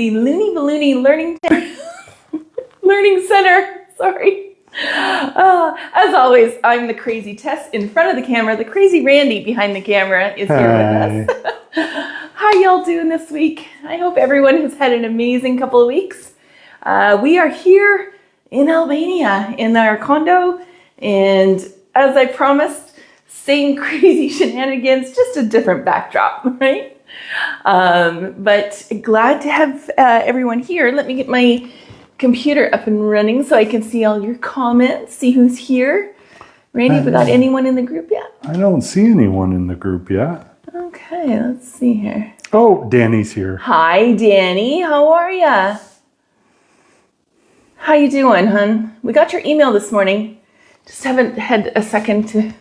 The Looney Ballooney Learning Center. Sorry. As always, I'm the crazy Tess in front of the camera. The crazy Randy behind the camera is here with us. How y'all doing this week? I hope everyone has had an amazing couple of weeks. We are here in Albania in our condo, and as I promised, same crazy shenanigans, just a different backdrop, right? But glad to have everyone here. Let me get my computer up and running so I can see all your comments, see who's here. Randy, we got anyone in the group yet? I don't see anyone in the group yet. Okay, let's see here. Oh, Danny's here. Hi, Danny. How are ya? How you doing, hun? We got your email this morning. Just haven't had a second to...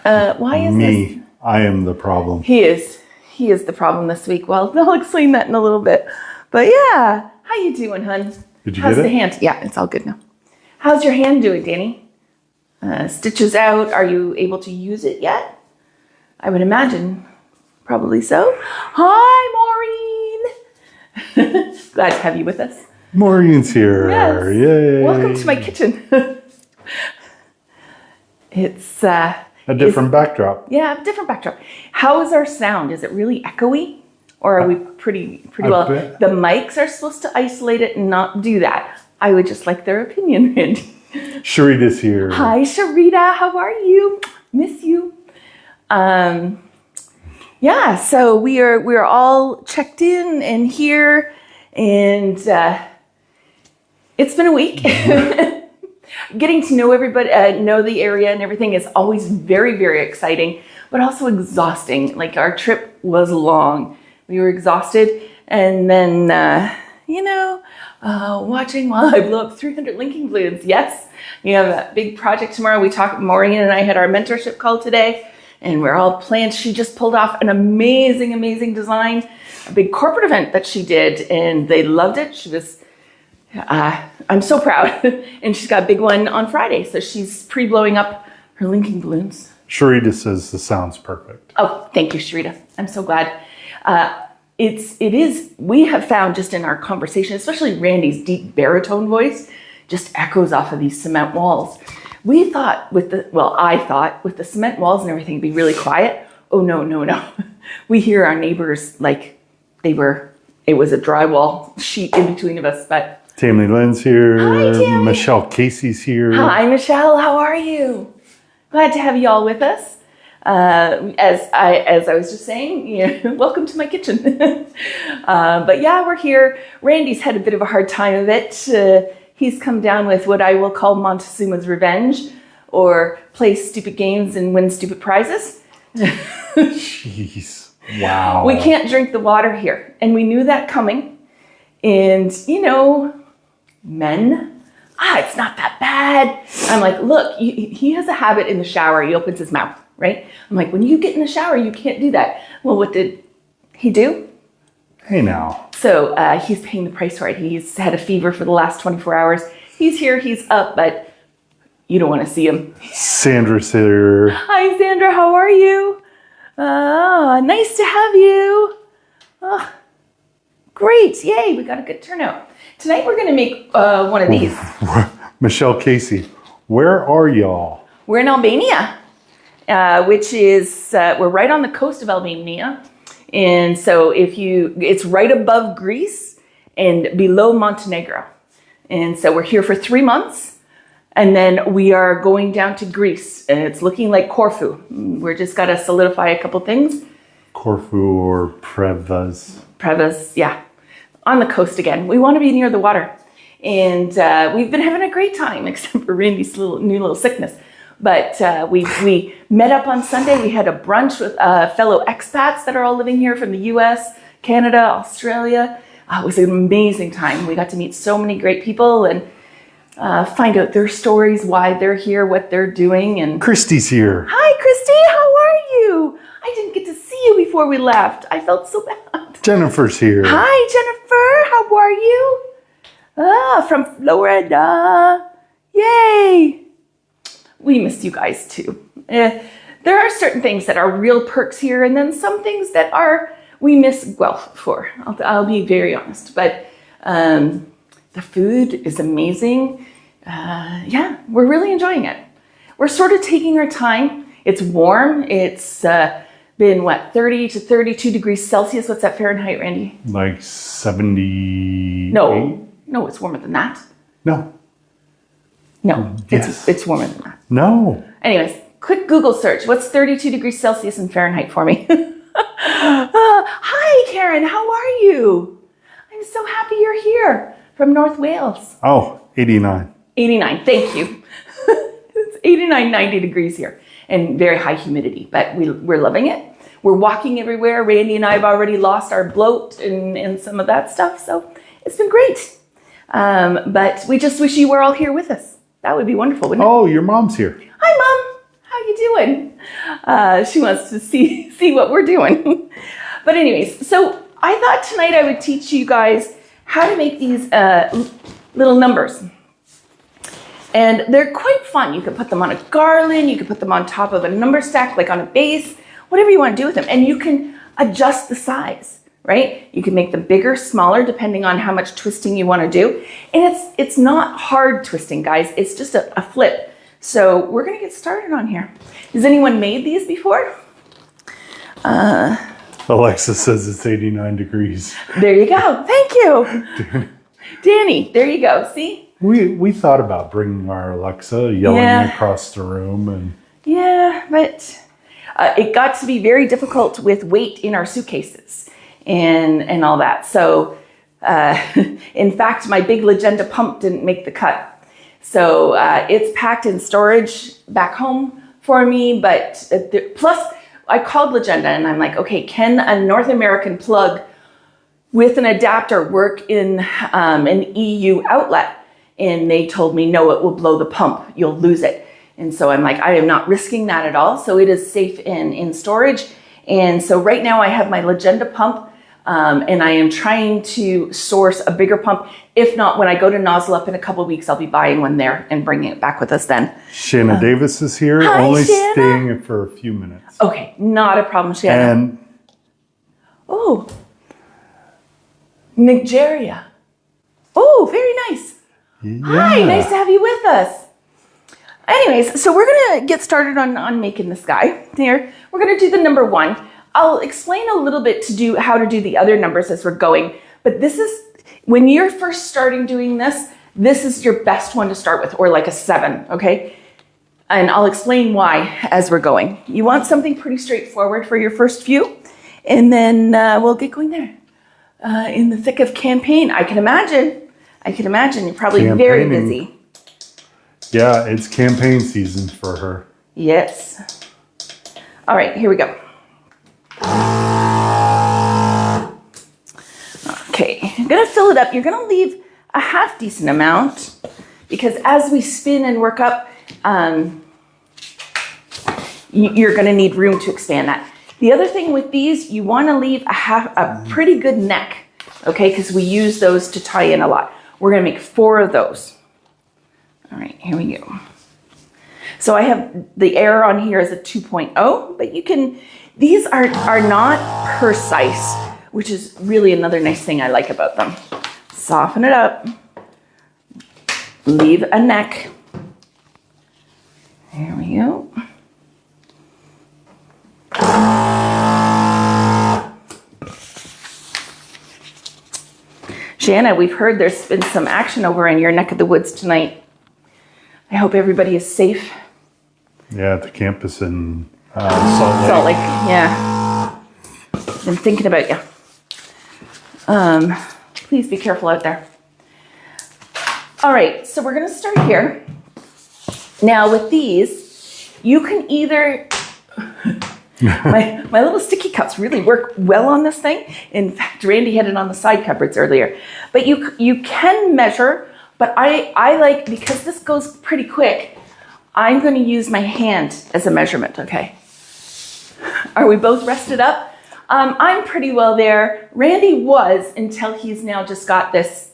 why is Me. this? I am the problem. He is the problem this week. Well, I'll explain that in a little bit. But yeah, how you doing, hun? Did you How's get the it? hand? Yeah, it's all good now. How's your hand doing, Danny? Stitches out. Are you able to use it yet? I would imagine. Probably so. Hi, Maureen. Glad to have you with us. Maureen's here. Yes. Yay. Welcome to my kitchen. It's a different backdrop. Yeah, different backdrop. How is our sound? Is it really echoey? Or are we pretty well? bet. The mics are supposed to isolate it and not do that. I would just like their opinion, Randy. Sharita's here. Hi, Sharita. How are you? Miss you. Yeah, so we are all checked in and here, and it's been a week. Getting to know everybody, know the area and everything is always very, very exciting, but also exhausting. Like, our trip was long. We were exhausted, and then, watching while I blow up 300 linking balloons. Yes, we have a big project tomorrow. Maureen and I had our mentorship call today, and we're all planned. She just pulled off an amazing, amazing design, a big corporate event that she did, and they loved it. She was... I'm so proud. And she's got a big one on Friday. So she's pre-blowing up her linking balloons. Sharita says the sound's perfect. Oh, thank you, Sharita. I'm so glad. We have found just in our conversation, especially Randy's deep baritone voice, just echoes off of these cement walls. I thought with the cement walls and everything, it'd be really quiet. Oh, no. We hear our neighbors like it was a drywall sheet in between of us, but Tammy Lynn's here. Hi, Tammy. Michelle Casey's here. Hi, Michelle. How are you? Glad to have you all with us. As I was just saying, welcome to my kitchen. But yeah, we're here. Randy's had a bit of a hard time of it. He's come down with what I will call Montezuma's revenge, or play stupid games and win stupid prizes. Jeez. Wow. We can't drink the water here, and we knew that coming. And, men, it's not that bad. I'm like, look, he has a habit in the shower. He opens his mouth, right? I'm like, when you get in the shower, you can't do that. Well, what did he do? Hey now. So he's paying the price for it. He's had a fever for the last 24 hours. He's here, he's up, but you don't want to see him. Sandra's here. Hi, Sandra. How are you? Nice to have you. Oh, great. Yay, we got a good turnout. Tonight we're going to make one of these. Michelle Casey, where are y'all? We're in Albania, which is, we're right on the coast of Albania. And so it's right above Greece and below Montenegro. And so we're here for 3 months. And then we are going down to Greece. And it's looking like Corfu. We're just got to solidify a couple things. Corfu or Prevas. Prevas, yeah. On the coast again. We want to be near the water. And we've been having a great time, except for Randy's new little sickness. But we met up on Sunday. We had a brunch with fellow expats that are all living here from the US, Canada, Australia. It was an amazing time. We got to meet so many great people and find out their stories, why they're here, what they're doing. And Christy's here. Hi, Christy. How are you? I didn't get to see you before we left. I felt so bad. Jennifer's here. Hi, Jennifer. How are you? From Florida. Yay. We missed you guys too. There are certain things that are real perks here, and then some things that are we miss, well, 4. I'll be very honest, but the food is amazing. Yeah, we're really enjoying it. We're sort of taking our time. It's warm. It's been, 30 to 32 degrees Celsius. What's that Fahrenheit, Randy? Like 70. No, it's warmer than that. No. No, Yes. it's warmer than that. No. Anyways, quick Google search. What's 32 degrees Celsius in Fahrenheit for me? Hi, Karen. How are you? I'm so happy you're here from North Wales. Oh, 89. 89. Thank you. It's 89, 90 degrees here and very high humidity, but we're loving it. We're walking everywhere. Randy and I have already lost our bloat and some of that stuff, so it's been great. But we just wish you were all here with us. That would be wonderful, wouldn't it? Oh, your mom's here. Hi, Mom. How you doing? She wants to see what we're doing. But anyways, so I thought tonight I would teach you guys how to make these little numbers. And they're quite fun. You can put them on a garland. You can put them on top of a number stack, like on a base, whatever you want to do with them. And you can adjust the size, right? You can make them bigger, smaller, depending on how much twisting you want to do. And it's not hard twisting, guys. It's just a flip. So we're going to get started on here. Has anyone made these before? Alexa says it's 89 degrees. There you go. Thank you. Danny, there you go. See? We thought about bringing our Alexa, yelling across the room. And yeah, but it got to be very difficult with weight in our suitcases and all that. So in fact, my big Legenda pump didn't make the cut. So it's packed in storage back home for me. But plus, I called Legenda and I'm like, okay, can a North American plug with an adapter work in an EU outlet? And they told me, no, it will blow the pump. You'll lose it. And so I'm like, I am not risking that at all. So it is safe in storage. And so right now I have my Legenda pump and I am trying to source a bigger pump. If not, when I go to Nozzle Up in a couple of weeks, I'll be buying one there and bringing it back with us then. Shanna Davis is here, hi, only Shanna. staying for a few minutes. Okay, not a problem, Shanna. And oh, Nigeria. Oh, very nice. yeah. Hi, nice to have you with us. Anyways, so we're going to get started on making this guy here. We're going to do the number 1. I'll explain a little bit how to do the other numbers as we're going. But this is, when you're first starting doing this, this is your best one to start with, or like a 7, okay? And I'll explain why as we're going. You want something pretty straightforward for your first few, and then we'll get going there. In the thick of campaign, I can imagine you're probably very busy. Yeah, it's campaign season for her. Yes. All right, here we go. Okay, you're gonna fill it up. You're gonna leave a half decent amount because as we spin and work up, you're gonna need room to expand that. The other thing with these, you wanna leave a pretty good neck, okay? Because we use those to tie in a lot. We're gonna make 4 of those. All right, here we go. So I have the error on here is a 2.0, but you can, these are not precise, which is really another nice thing I like about them. Soften it up, leave a neck. There we go. Shanna, we've heard there's been some action over in your neck of the woods tonight. I hope everybody is safe. Yeah, at the campus in Salt Lake. Salt Lake, yeah. Been thinking about you. Please be careful out there. All right, so we're gonna start here. Now with these, you can either, my little sticky cups really work well on this thing. In fact, Randy had it on the side cupboards earlier. But you can measure, but I like, because this goes pretty quick, I'm gonna use my hand as a measurement, okay? Are we both rested up? I'm pretty well there. Randy was, until he's now just got this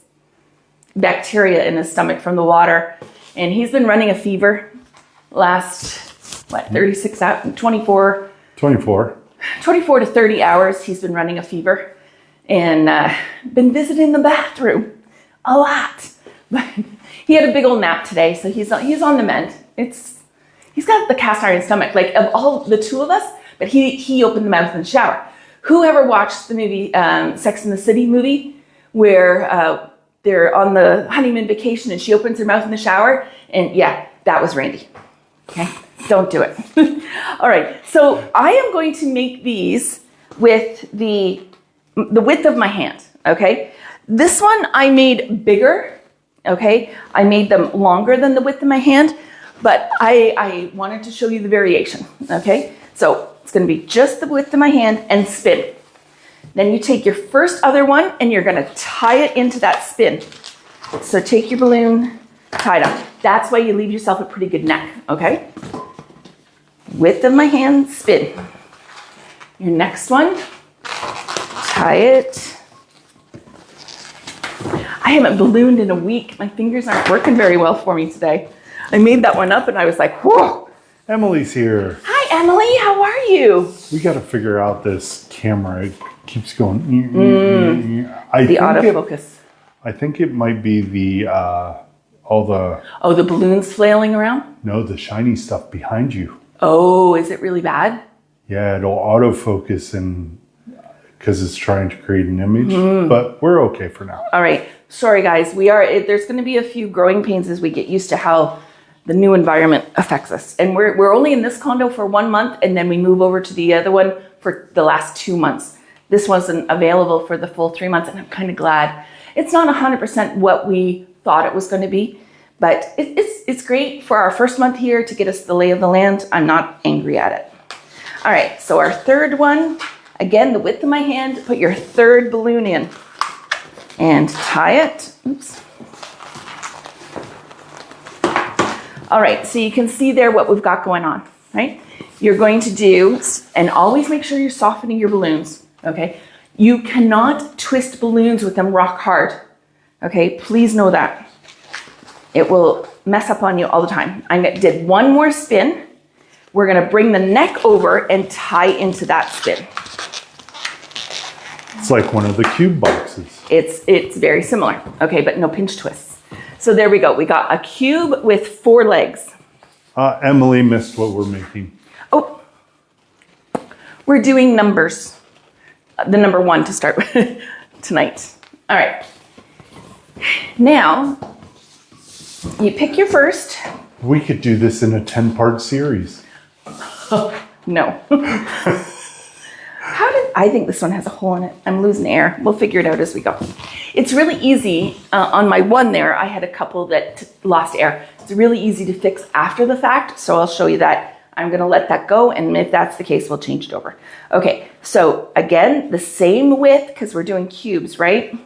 bacteria in his stomach from the water. And he's been running a fever last, 24? 24. 24 to 30 hours, he's been running a fever and been visiting the bathroom a lot. But he had a big old nap today, so he's on the mend. He's got the cast iron stomach, like of all the two of us, but he opened the mouth in the shower. Whoever watched the movie Sex and the City movie where they're on the honeymoon vacation and she opens her mouth in the shower, and yeah, that was Randy. Okay, don't do it. All right, so I am going to make these with the width of my hand, okay? This one I made bigger, okay? I made them longer than the width of my hand, but I wanted to show you the variation, okay? So it's gonna be just the width of my hand and spin. Then you take your first other one and you're gonna tie it into that spin. So take your balloon, tie it up. That's why you leave yourself a pretty good neck, okay? Width of my hand, spin. Your next one, tie it. I haven't ballooned in a week. My fingers aren't working very well for me today. I made that one up and I was like, whoa. Emily's here. Hi, Emily. How are you? We got to figure out this camera. It keeps going. The autofocus. I think it might be the all the. Oh, the balloons flailing around? No, the shiny stuff behind you. Oh, is it really bad? Yeah, it'll autofocus and because it's trying to create an image, but we're okay for now. All right. Sorry, guys. There's going to be a few growing pains as we get used to how the new environment affects us. And we're only in this condo for 1 month, and then we move over to the other one for the last 2 months. This wasn't available for the full 3 months, and I'm kind of glad. It's not 100% what we thought it was going to be, but it's great for our first month here to get us the lay of the land. I'm not angry at it. All right, so our third one, again, the width of my hand, put your third balloon in and tie it. Oops. All right, so you can see there what we've got going on, right? You're going to do, and always make sure you're softening your balloons, okay? You cannot twist balloons with them rock hard, okay? Please know that. It will mess up on you all the time. I did one more spin. We're gonna bring the neck over and tie into that spin. It's like one of the cube boxes. It's very similar, okay, but no pinch twists. So there we go. We got a cube with 4 legs. Emily missed what we're making. Oh, we're doing numbers. The number 1 to start with tonight. All right. Now, you pick your first. We could do this in a 10-part series. No. I think this one has a hole in it. I'm losing air. We'll figure it out as we go. It's really easy. On my one there, I had a couple that lost air. It's really easy to fix after the fact, so I'll show you that. I'm gonna let that go, and if that's the case, we'll change it over. Okay, so again, the same width, because we're doing cubes, right?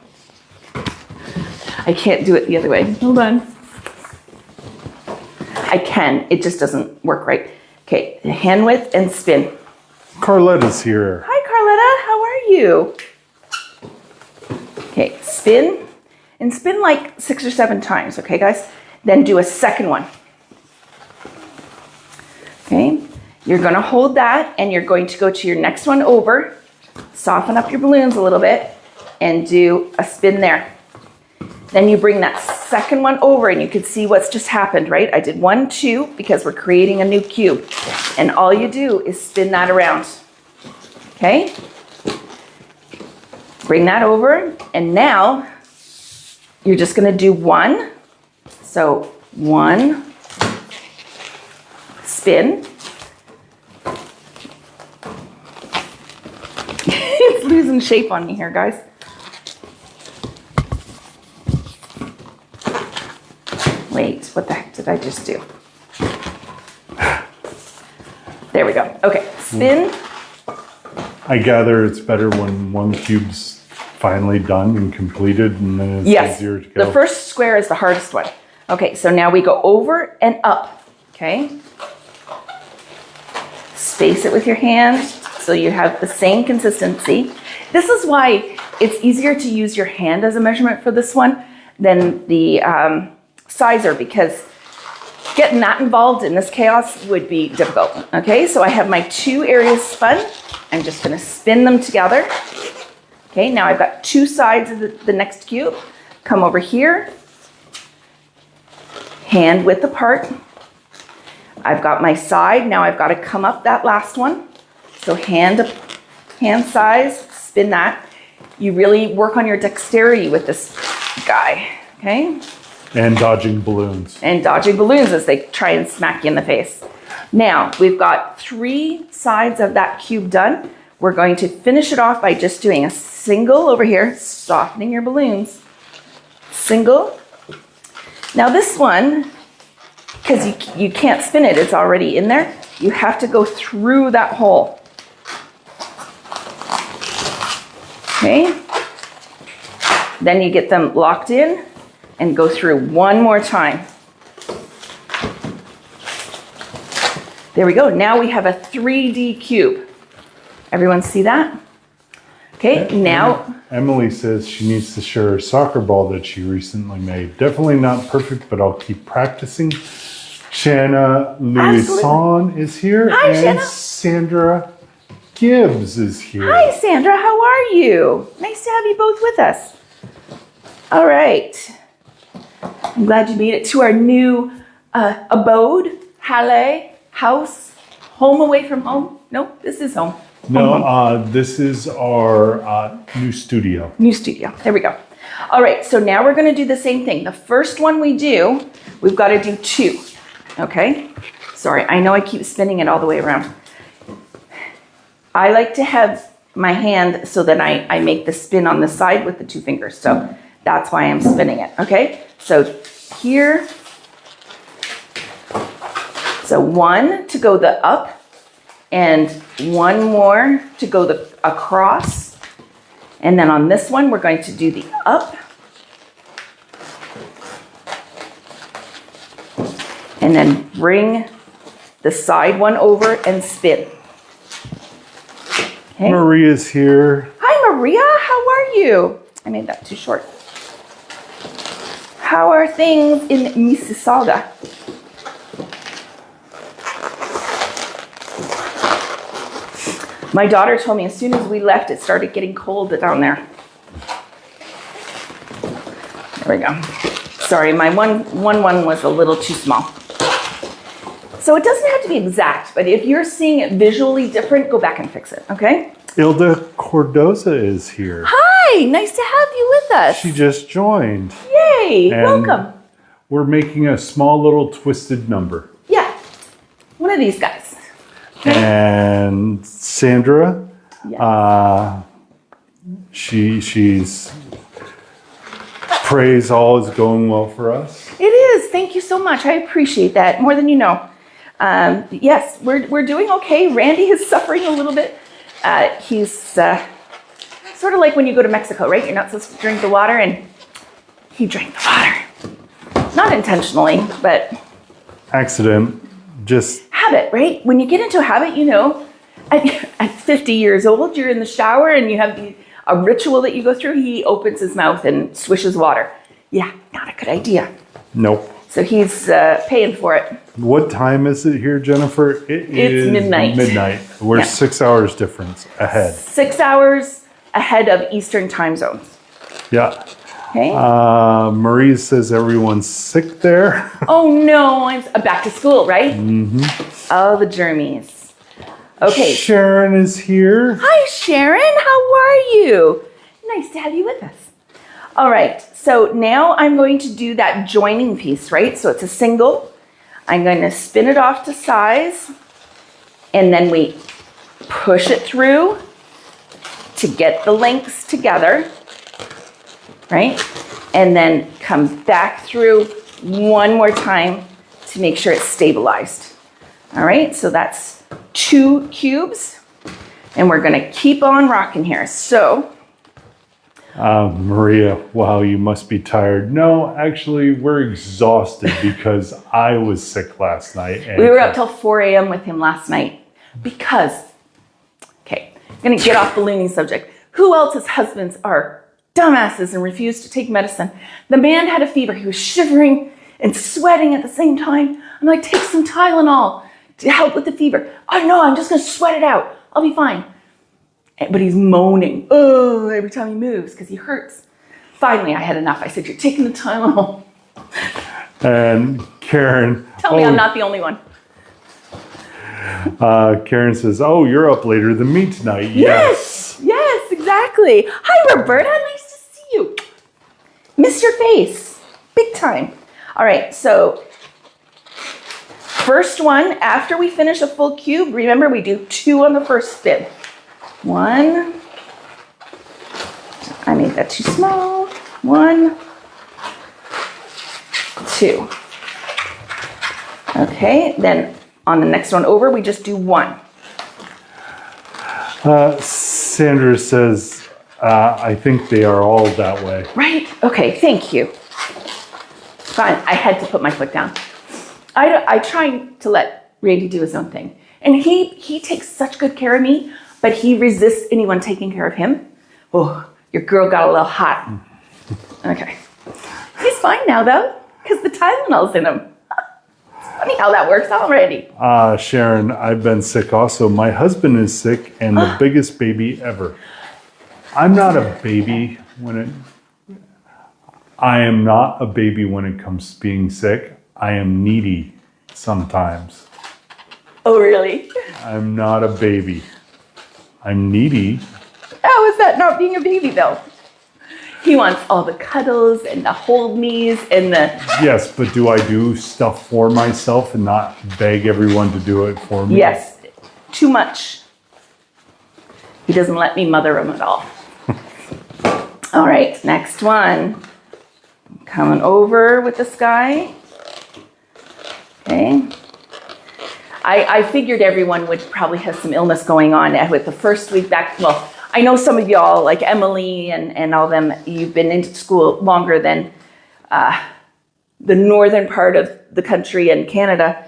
I can't do it the other way. Hold on. I can, it just doesn't work right. Okay, hand width and spin. Carletta's here. Hi, Carletta, how are you? Okay, spin, and spin like 6 or 7 times, okay, guys? Then do a second one. Okay, you're gonna hold that, and you're going to go to your next one over, soften up your balloons a little bit, and do a spin there. Then you bring that second one over, and you can see what's just happened, right? I did 1, 2, because we're creating a new cube. And all you do is spin that around, okay? Bring that over, and now you're just gonna do 1. So 1, spin. It's losing shape on me here, guys. Wait, what the heck did I just do? There we go. Okay, spin. I gather it's better when one cube's finally done and completed, and then it's easier to go. The first square is the hardest one. Okay, so now we go over and up, okay? Space it with your hand so you have the same consistency. This is why it's easier to use your hand as a measurement for this one than the sizer, because getting that involved in this chaos would be difficult. Okay, so I have my 2 areas spun. I'm just going to spin them together. Okay, now I've got two sides of the next cube. Come over here, hand width apart. I've got my side. Now I've got to come up that last one. So hand size, spin that. You really work on your dexterity with this guy, okay? And dodging balloons. And dodging balloons as they try and smack you in the face. Now, we've got 3 sides of that cube done. We're going to finish it off by just doing a single over here, softening your balloons. Single. Now this one, because you can't spin it, it's already in there, you have to go through that hole. Okay? Then you get them locked in and go through one more time. There we go. Now we have a 3D cube. Everyone see that? Okay, now... Emily says she needs to share a soccer ball that she recently made. Definitely not perfect, but I'll keep practicing. Shanna Louison is here. Hi, and Shanna. Sandra Gibbs is here. Hi, Sandra. How are you? Nice to have you both with us. All right. I'm glad you made it to our new abode, Halle, house, home away from home. Nope, this is home. No, this is our new studio. New studio. There we go. All right, so now we're going to do the same thing. The first one we do, we've got to do 2. Okay? Sorry, I know I keep spinning it all the way around. I like to have my hand so that I make the spin on the side with the 2 fingers. So that's why I'm spinning it. Okay? So here. So 1 to go the up. And 1 more to go across. And then on this one, we're going to do the up. And then bring the side one over and spin. Okay. Maria's here. Hi, Maria. How are you? I made that too short. How are things in Mississauga? My daughter told me as soon as we left, it started getting cold down there. There we go. Sorry, my one was a little too small. So it doesn't have to be exact, but if you're seeing it visually different, go back and fix it, okay? Ilda Cordoza is here. Hi, nice to have you with us. She just joined. Yay, And welcome. we're making a small little twisted number. Yeah, one of these guys. And Sandra, Yeah. she's prays all is going well for us. It is. Thank you so much. I appreciate that more than you know. Yes, we're doing okay. Randy is suffering a little bit. He's sort of like when you go to Mexico, right? You're not supposed to drink the water, and he drank the water. Not intentionally, but Accident. Just habit, right? When you get into a habit, you know, at 50 years old, you're in the shower and you have a ritual that you go through. He opens his mouth and swishes water. Yeah, not a good idea. nope. So he's paying for it. What time is it here, Jennifer? It's midnight. Midnight. We're Yeah. 6 hours difference ahead. 6 hours ahead of Eastern time zones. Yeah. Okay. Marie says everyone's sick there. Oh no, I'm back to school, right? Mm-hmm. Oh, the germies. Okay. Sharon is here. Hi, Sharon. How are you? Nice to have you with us. All right. So now I'm going to do that joining piece, right? So it's a single. I'm going to spin it off to size, and then we push it through to get the links together, right? And then come back through one more time to make sure it's stabilized. All right, so that's 2 cubes, and we're gonna keep on rocking here. So, Maria, wow, you must be tired. No, actually, we're exhausted because I was sick last night. And we were up till 4 a.m. with him last night because, okay, I'm gonna get off the Looney subject. Who else's husbands are dumbasses and refuse to take medicine? The man had a fever. He was shivering and sweating at the same time. I'm like, take some Tylenol to help with the fever. Oh no, I'm just gonna sweat it out. I'll be fine. but he's moaning, oh, every time he moves because he hurts. Finally, I had enough. I said, you're taking the Tylenol. And Karen. Tell me I'm not the only one. Karen says, oh, you're up later than me tonight. Yes, exactly. Hi, Roberta. Nice to see you. Missed your face. Big time. All right, so first one, after we finish a full cube, remember we do 2 on the first spin. 1. I made that too small. 1, 2. Okay, then on the next one over, we just do 1. Sandra says, I think they are all that way. Right? Okay, thank you. Fine, I had to put my foot down. I try to let Randy do his own thing. And he takes such good care of me, but he resists anyone taking care of him. Oh, your girl got a little hot. Okay. He's fine now, though, because the Tylenol's in him. Funny how that works already. Sharon, I've been sick also. My husband is sick and the biggest baby ever. I'm not a baby I am not a baby when it comes to being sick. I am needy sometimes. Oh, really? I'm not a baby. I'm needy. How is that not being a baby, though? He wants all the cuddles and the hold me's and the... Yes, but do I do stuff for myself and not beg everyone to do it for me? Yes, too much. He doesn't let me mother him at all. All right, next one. Coming over with this guy. Okay. I figured everyone would probably have some illness going on with the first week back. Well, I know some of y'all, like Emily and all them, you've been into school longer than the northern part of the country and Canada.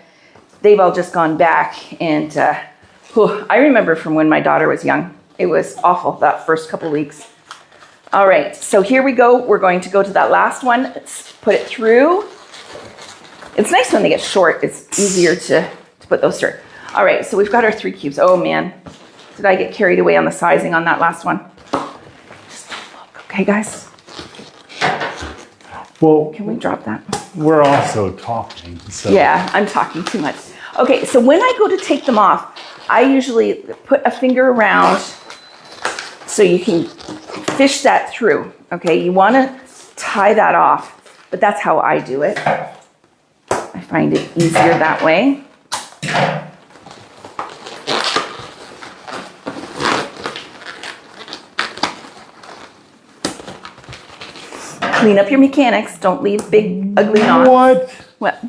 They've all just gone back. And I remember from when my daughter was young. It was awful, that first couple weeks. All right, so here we go. We're going to go to that last one. Let's put it through. It's nice when they get short. It's easier to put those through. All right, so we've got our 3 cubes. Oh, man. Did I get carried away on the sizing on that last one? Just look, okay, guys? Well, can we drop that? We're also talking. So. Yeah, I'm talking too much. Okay, so when I go to take them off, I usually put a finger around so you can fish that through. Okay, you want to tie that off, but that's how I do it. I find it easier that way. Clean up your mechanics. Don't leave big, ugly knots. What?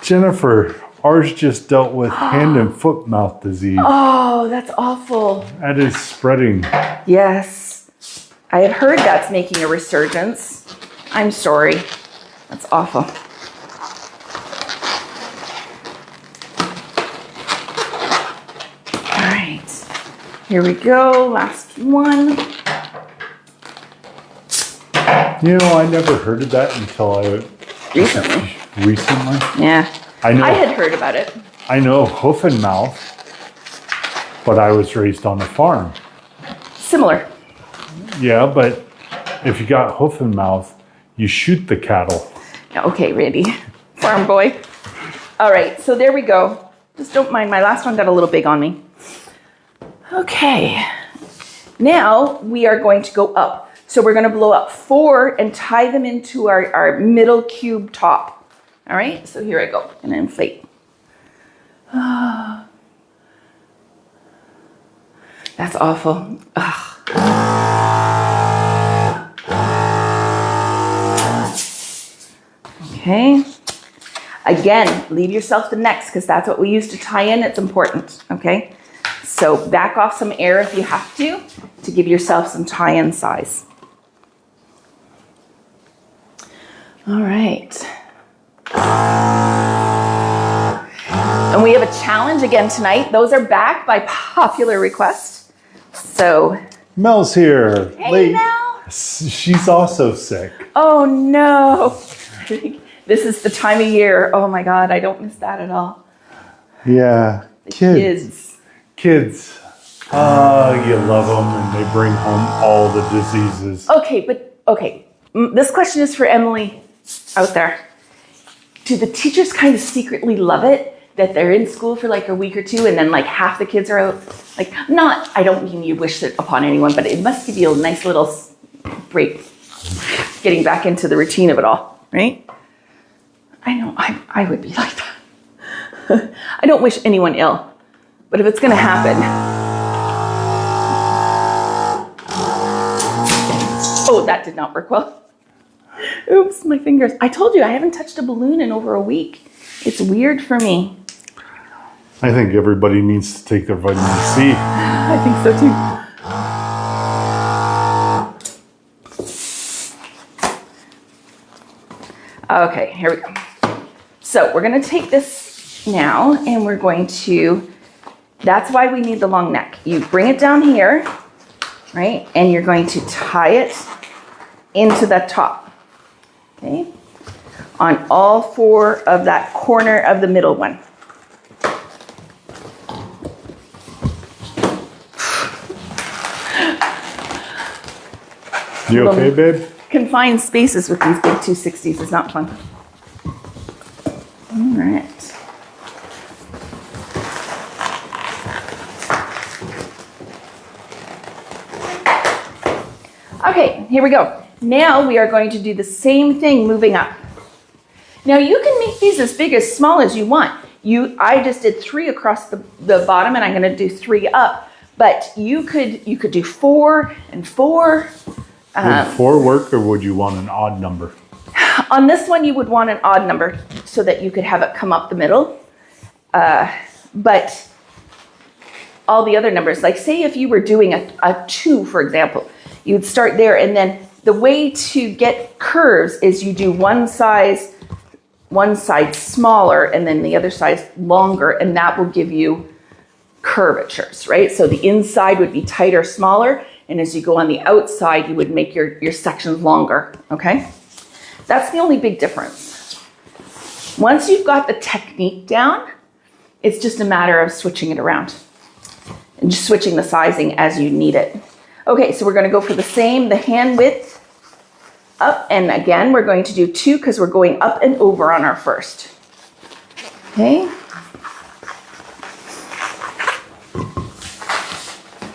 Jennifer, ours just dealt with hand and foot mouth disease. Oh, that's awful. That is spreading. Yes. I have heard that's making a resurgence. I'm sorry. That's awful. All right. Here we go. Last one. You know, I never heard of that until Recently? Yeah. I had heard about it. I know hoof and mouth, but I was raised on a farm. Similar. Yeah, but if you got hoof and mouth, you shoot the cattle. Okay, Randy. Farm boy. All right, so there we go. Just don't mind, my last one got a little big on me. Okay. Now we are going to go up. So we're going to blow up 4 and tie them into our middle cube top. All right, so here I go. I'm going to inflate. That's awful. Okay. Again, leave yourself the necks because that's what we use to tie in. It's important, okay? So back off some air if you have to give yourself some tie-in size. All right. And we have a challenge again tonight. Those are back by popular request. So. Mel's here. Hey, Mel. She's also sick. Oh, no. This is the time of year. Oh, my God. I don't miss that at all. Yeah. Kids. You love them and they bring home all the diseases. Okay. This question is for Emily out there. Do the teachers kind of secretly love it that they're in school for like a week or two and then like half the kids are out? Like, I don't mean you wish it upon anyone, but it must give you a nice little break getting back into the routine of it all, right? I know, I would be like that. I don't wish anyone ill, but if it's going to happen. Oh, that did not work well. Oops, my fingers. I told you I haven't touched a balloon in over a week. It's weird for me. I think everybody needs to take their vitamin C. I think so too. Okay, here we go. So we're going to take this now and we're going to, that's why we need the long neck. You bring it down here, right? And you're going to tie it into the top, okay? On all four of that corner of the middle one. You okay, babe? Confined spaces with these big 260s is not fun. All right. Okay, here we go. Now we are going to do the same thing moving up. Now you can make these as big as small as you want. I just did 3 across the bottom and I'm going to do 3 up, but you could do 4 and 4. Would 4 work or would you want an odd number? On this one, you would want an odd number so that you could have it come up the middle. But all the other numbers, like say if you were doing a 2, for example, you would start there. And then the way to get curves is you do one side smaller and then the other side longer, and that will give you curvatures, right? So the inside would be tighter, smaller. And as you go on the outside, you would make your sections longer, okay? That's the only big difference. Once you've got the technique down, it's just a matter of switching it around and just switching the sizing as you need it. Okay, so we're gonna go for the hand width up, and again, we're going to do 2 because we're going up and over on our first. Okay.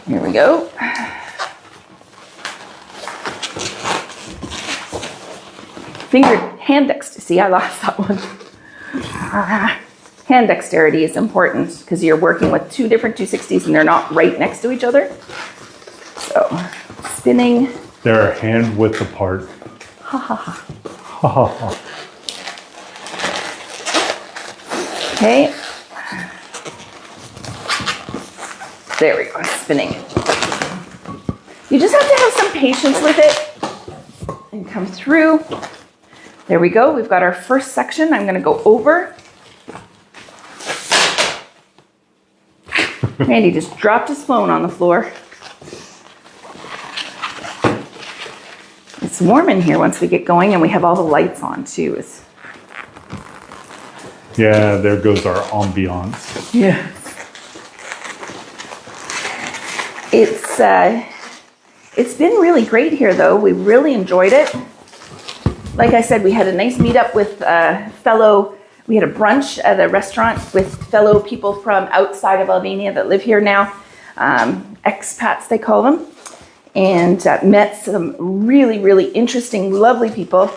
Here we go. Hand dexterity. See, I lost that one. Hand dexterity is important because you're working with 2 different 260s and they're not right next to each other. So, spinning. They're a hand width apart. Ha ha ha. Ha ha ha. Okay. There we go, spinning. You just have to have some patience with it and come through. There we go, we've got our first section. I'm gonna go over. Randy just dropped his phone on the floor. It's warm in here once we get going, and we have all the lights on too. Yeah, there goes our ambiance. Yeah. It's been really great here though. We really enjoyed it. Like I said, we had a nice meetup with we had a brunch at a restaurant with fellow people from outside of Albania that live here now, expats they call them, and met some really, really interesting, lovely people.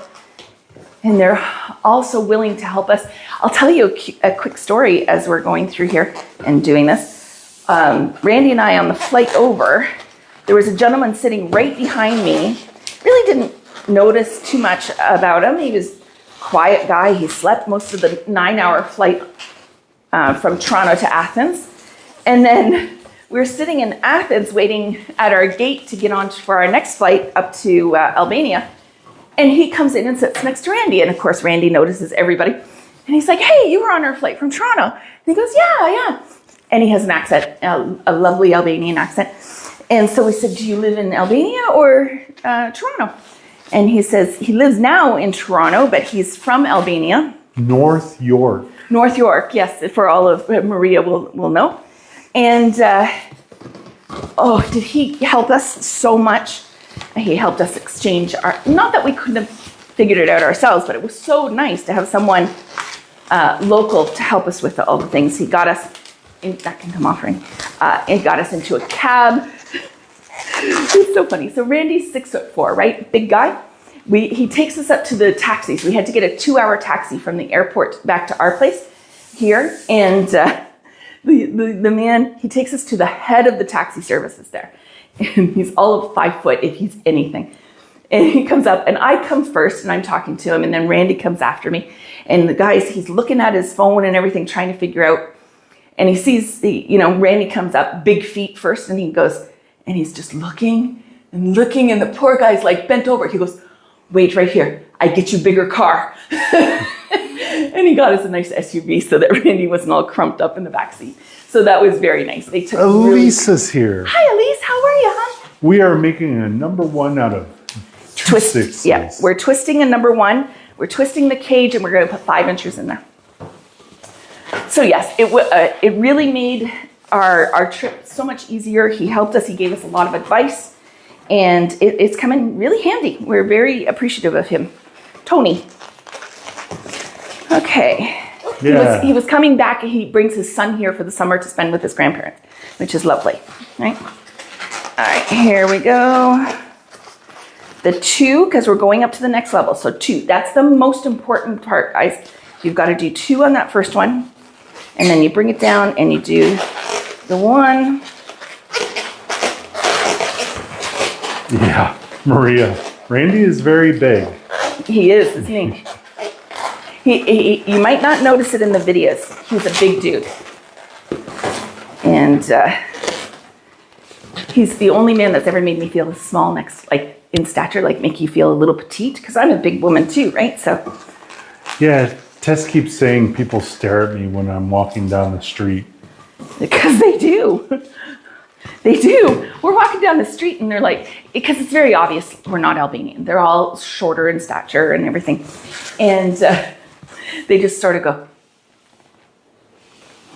And they're also willing to help us. I'll tell you a quick story as we're going through here and doing this. Randy and I on the flight over, there was a gentleman sitting right behind me. Really didn't notice too much about him. He was a quiet guy. He slept most of the 9-hour flight from Toronto to Athens. And then we were sitting in Athens waiting at our gate to get on for our next flight up to Albania. And he comes in and sits next to Randy. And of course, Randy notices everybody. And he's like, hey, you were on our flight from Toronto. And he goes, yeah. And he has an accent, a lovely Albanian accent. And so we said, do you live in Albania or Toronto? And he says he lives now in Toronto, but he's from Albania. North York. North York, yes, for all of Maria will know. And Oh, did he help us so much? He helped us exchange our, not that we couldn't have figured it out ourselves, but it was so nice to have someone local to help us with all the things. He got us, that can come off, right? He got us into a cab. It's so funny. So Randy's 6'4", right? Big guy. He takes us up to the taxis. We had to get a 2-hour taxi from the airport back to our place here. And the man, he takes us to the head of the taxi services there. And he's all of 5 foot if he's anything. And he comes up and I come first and I'm talking to him. And then Randy comes after me. And the guy, he's looking at his phone and everything, trying to figure out. And he sees, Randy comes up, big feet first. And he goes, and he's just looking and looking. And the poor guy's like bent over. He goes, wait right here. I get you bigger car. And he got us a nice SUV so that Randy wasn't all crumped up in the back seat. So that was very nice. They took Elisa's here. Hi, Elise. How are you, hon? We are making a number 1 out of 2 sixes. Yeah, we're twisting a number 1. We're twisting the cage, and we're going to put 5 inches in there. So yes, it really made our trip so much easier. He helped us. He gave us a lot of advice, and it's coming really handy. We're very appreciative of him. Tony. Okay. Yeah. He was coming back. He brings his son here for the summer to spend with his grandparents, which is lovely, right? All right, here we go. The 2, because we're going up to the next level. So 2, that's the most important part, guys. You've got to do 2 on that first one. And then you bring it down and you do the 1. Yeah, Maria. Randy is very big. He is, isn't he? You might not notice it in the videos. He's a big dude. And he's the only man that's ever made me feel small in stature, make you feel a little petite, because I'm a big woman too, right? So. Yeah, Tess keeps saying people stare at me when I'm walking down the street. Because they do. They do. We're walking down the street and they're like, because it's very obvious we're not Albanian. They're all shorter in stature and everything. And they just sort of go,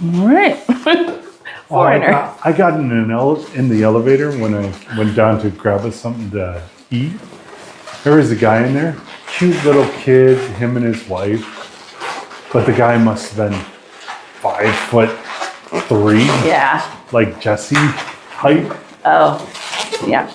all right. Foreigner. I got in the elevator when I went down to grab us something to eat. There was a guy in there, cute little kid, him and his wife. But the guy must have been 5'3". Yeah. Like Jesse height. Oh, yeah.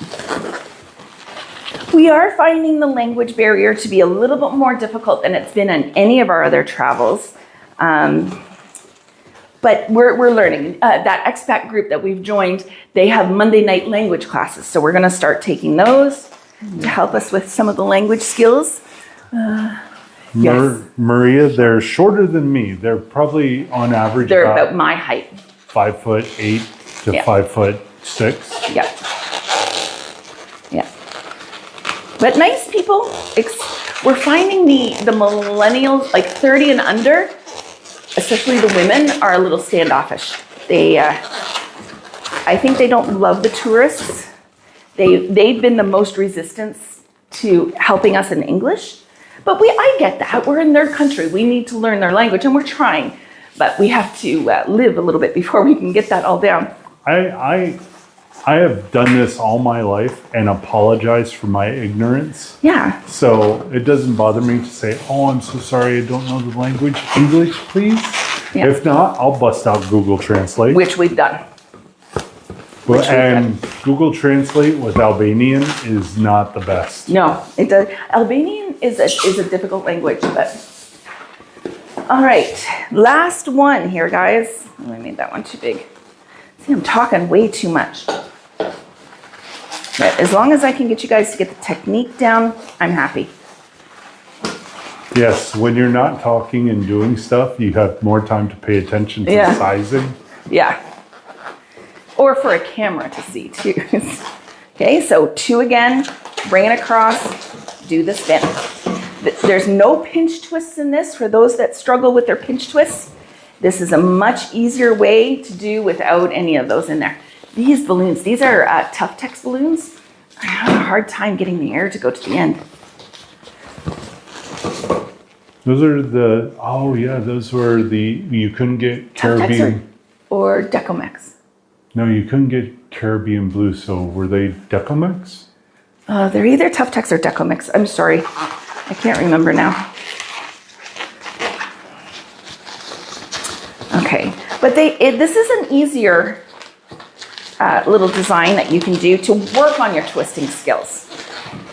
We are finding the language barrier to be a little bit more difficult than it's been on any of our other travels. But we're learning. That expat group that we've joined, they have Monday night language classes. So we're going to start taking those to help us with some of the language skills. Yes. Maria, they're shorter than me. They're probably on average They're about my height. 5'8" to 5'6". Yeah. Yeah. But nice people. We're finding the millennials, like 30 and under, especially the women, are a little standoffish. I think they don't love the tourists. They've been the most resistance to helping us in English. But I get that. We're in their country. We need to learn their language, and we're trying. But we have to live a little bit before we can get that all down. I have done this all my life and apologize for my ignorance. Yeah. So it doesn't bother me to say, oh, I'm so sorry, I don't know the language. English, please? Yeah. If not, I'll bust out Google Translate. Which we've done. And Google Translate with Albanian is not the best. No, it does. Albanian is a difficult language, but all right. Last one here, guys. Oh, I made that one too big. See, I'm talking way too much. But as long as I can get you guys to get the technique down, I'm happy. Yes, when you're not talking and doing stuff, you have more time to pay attention to sizing. Yeah. Or for a camera to see too. Okay, so 2 again, bring it across, do the spin. There's no pinch twists in this for those that struggle with their pinch twists. This is a much easier way to do without any of those in there. These balloons, these are Tough Tex balloons. I have a hard time getting the air to go to the end. Those are those were you couldn't get Tough Tex Caribbean. or Decomex. No, you couldn't get Caribbean blue, so were they Decomix? They're either Tough Tex or Decomix. I'm sorry. I can't remember now. Okay, but this is an easier little design that you can do to work on your twisting skills.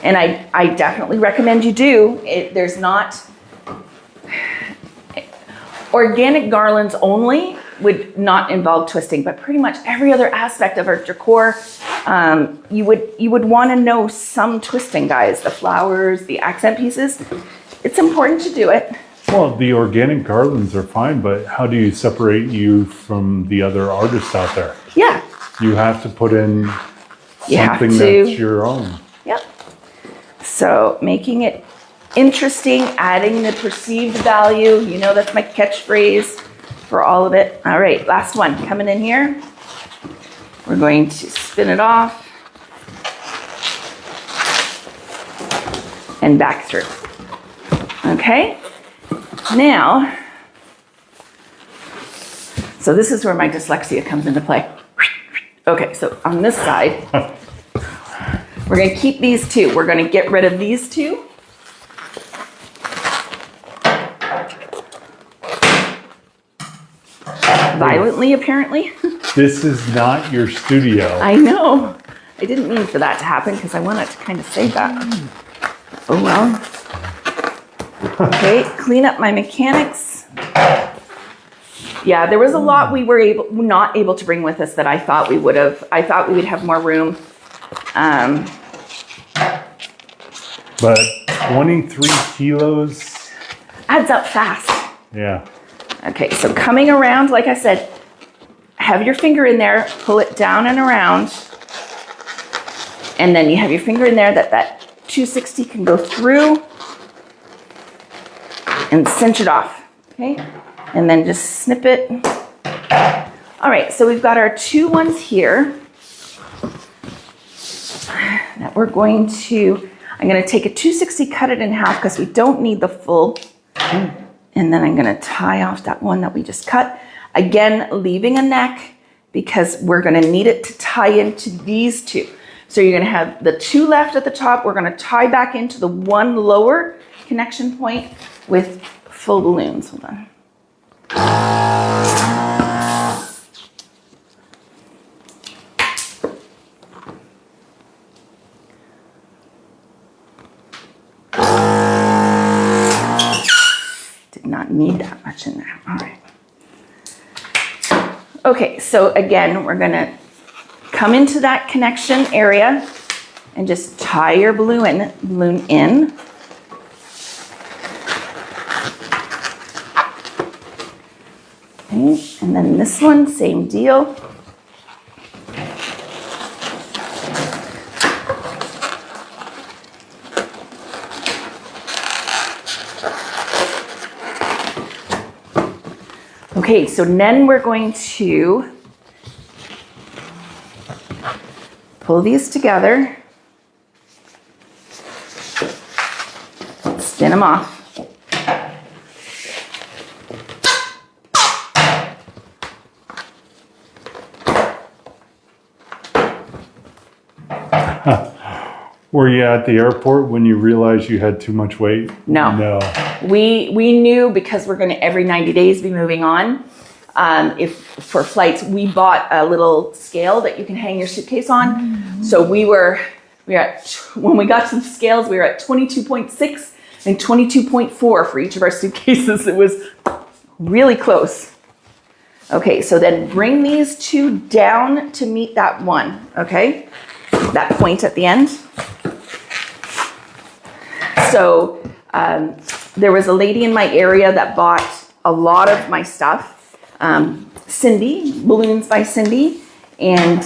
And I definitely recommend you do. There's not... Organic garlands only would not involve twisting, but pretty much every other aspect of our decor, you would want to know some twisting, guys. The flowers, the accent pieces. It's important to do it. Well, the organic garlands are fine, but how do you separate you from the other artists out there? Yeah. You have to put in something that's your own. Yep. So making it interesting, adding the perceived value. You know, that's my catchphrase for all of it. All right, last one coming in here. We're going to spin it off and back through. Okay, now, so this is where my dyslexia comes into play. Okay, so on this side, we're going to keep these two. We're going to get rid of these two. Violently, apparently. This is not your studio. I know. I didn't mean for that to happen because I wanted to kind of say that. Oh well. Okay, clean up my mechanics. Yeah, there was a lot we were not able to bring with us that I thought we would have. I thought we would have more room. But 23 kilos adds up fast. Yeah. Okay, so coming around, like I said, have your finger in there, pull it down and around, and then you have your finger in there that 260 can go through and cinch it off, okay? And then just snip it. All right, so we've got our two ones here that we're going to, I'm gonna take a 260, cut it in half because we don't need the full. And then I'm gonna tie off that one that we just cut. Again, leaving a neck because we're gonna need it to tie into these two. So you're gonna have the two left at the top. We're gonna tie back into the one lower connection point with full balloons. Hold on. Not need that much in there. All right. Okay, so again, we're gonna come into that connection area and just tie your balloon in. Okay, and then this one, same deal. Okay, so then we're going to pull these together, spin them off. Were you at the airport when you realized you had too much weight? No. No. We knew because we're going to every 90 days be moving on. If for flights, we bought a little scale that you can hang your suitcase on. Mm-hmm. So we were at, when we got to the scales, we were at 22.6 and 22.4 for each of our suitcases. It was really close. Okay, so then bring these two down to meet that one, okay? That point at the end. So there was a lady in my area that bought a lot of my stuff. Cindy, Balloons by Cindy, and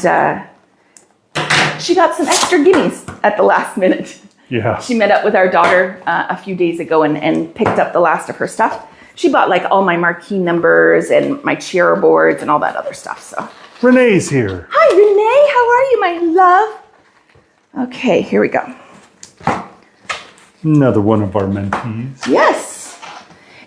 she got some extra gimmies at the last minute. Yeah. She met up with our daughter a few days ago and picked up the last of her stuff. She bought like all my marquee numbers and my cheer boards and all that other stuff. So Renee's here. Hi, Renee. How are you, my love? Okay, here we go. Another one of our mentees. Yes.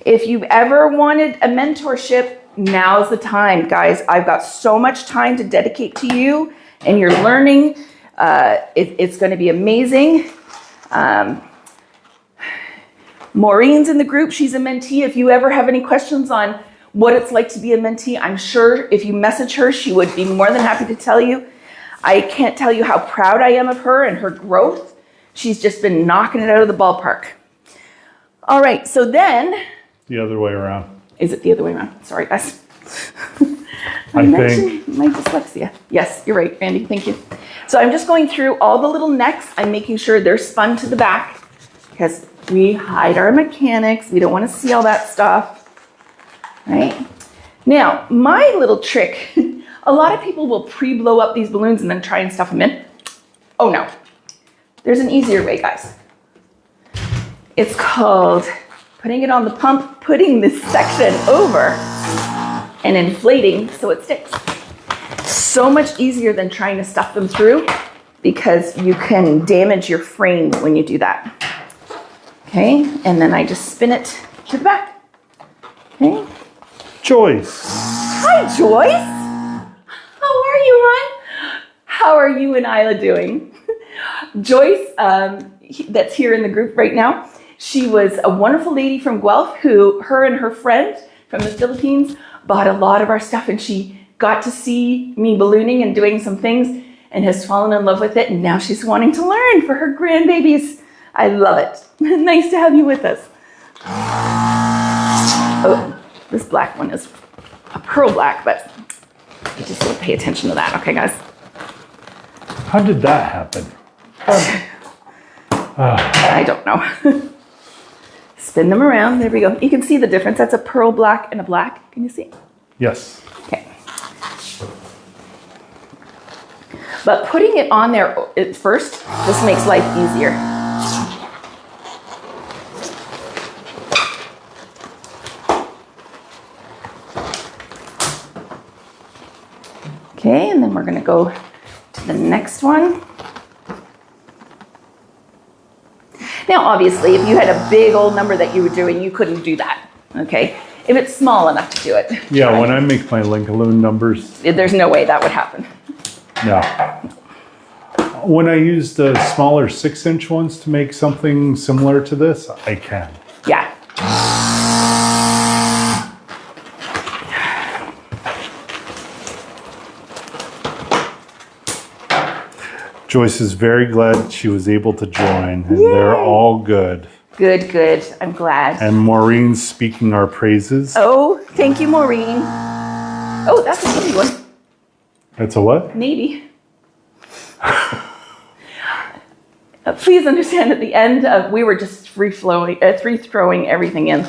If you've ever wanted a mentorship, now's the time, guys. I've got so much time to dedicate to you and your learning. It's going to be amazing. Maureen's in the group. She's a mentee. If you ever have any questions on what it's like to be a mentee, I'm sure if you message her, she would be more than happy to tell you. I can't tell you how proud I am of her and her growth. She's just been knocking it out of the ballpark. All right, so then... The other way around. Is it the other way around? Sorry, guys. I think. My dyslexia. Yes, you're right, Randy. Thank you. So I'm just going through all the little necks. I'm making sure they're spun to the back because we hide our mechanics. We don't want to see all that stuff. Right? Now, my little trick, a lot of people will pre-blow up these balloons and then try and stuff them in. Oh no. There's an easier way, guys. It's called putting it on the pump, putting this section over and inflating so it sticks. So much easier than trying to stuff them through because you can damage your frame when you do that. Okay, and then I just spin it to the back. Okay. Joyce. Hi, Joyce. How are you, hon? How are you and Isla doing? Joyce, that's here in the group right now, she was a wonderful lady from Guelph who, her and her friend from the Philippines bought a lot of our stuff, and she got to see me ballooning and doing some things and has fallen in love with it, and now she's wanting to learn for her grandbabies. I love it. Nice to have you with us. Oh, this black one is a pearl black, but you just don't pay attention to that. Okay, guys? How did that happen? I don't know. Spin them around. There we go. You can see the difference. That's a pearl black and a black. Can you see? Yes. Okay. But putting it on there first just makes life easier. Okay, and then we're going to go to the next one. Now, obviously, if you had a big old number that you were doing, you couldn't do that, okay? If it's small enough to do it. Yeah, right? When I make my Linkaloo numbers. There's no way that would happen. No. When I use the smaller 6-inch ones to make something similar to this, I can. Yeah. Joyce is very glad she was able to join, and Yay. They're all good. Good, good. I'm glad. And Maureen's speaking our praises. Oh, thank you, Maureen. Oh, that's a Navy one. That's a what? Navy. Please understand at the end, we were just free-throwing everything in.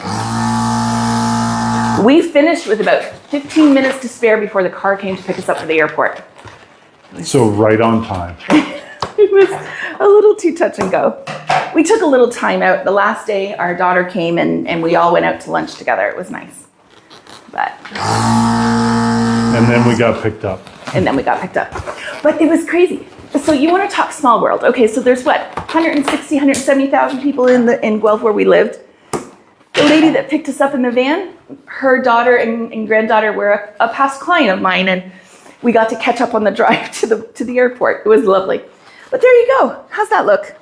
We finished with about 15 minutes to spare before the car came to pick us up for the airport. So right on time. It was a little too touch and go. We took a little time out. The last day, our daughter came and we all went out to lunch together. It was nice. And then we got picked up. But it was crazy. So you want to talk small world. Okay, so there's what? 160, 170,000 people in Guelph where we lived. The lady that picked us up in the van, her daughter and granddaughter were a past client of mine, and we got to catch up on the drive to the airport. It was lovely. But there you go. How's that look?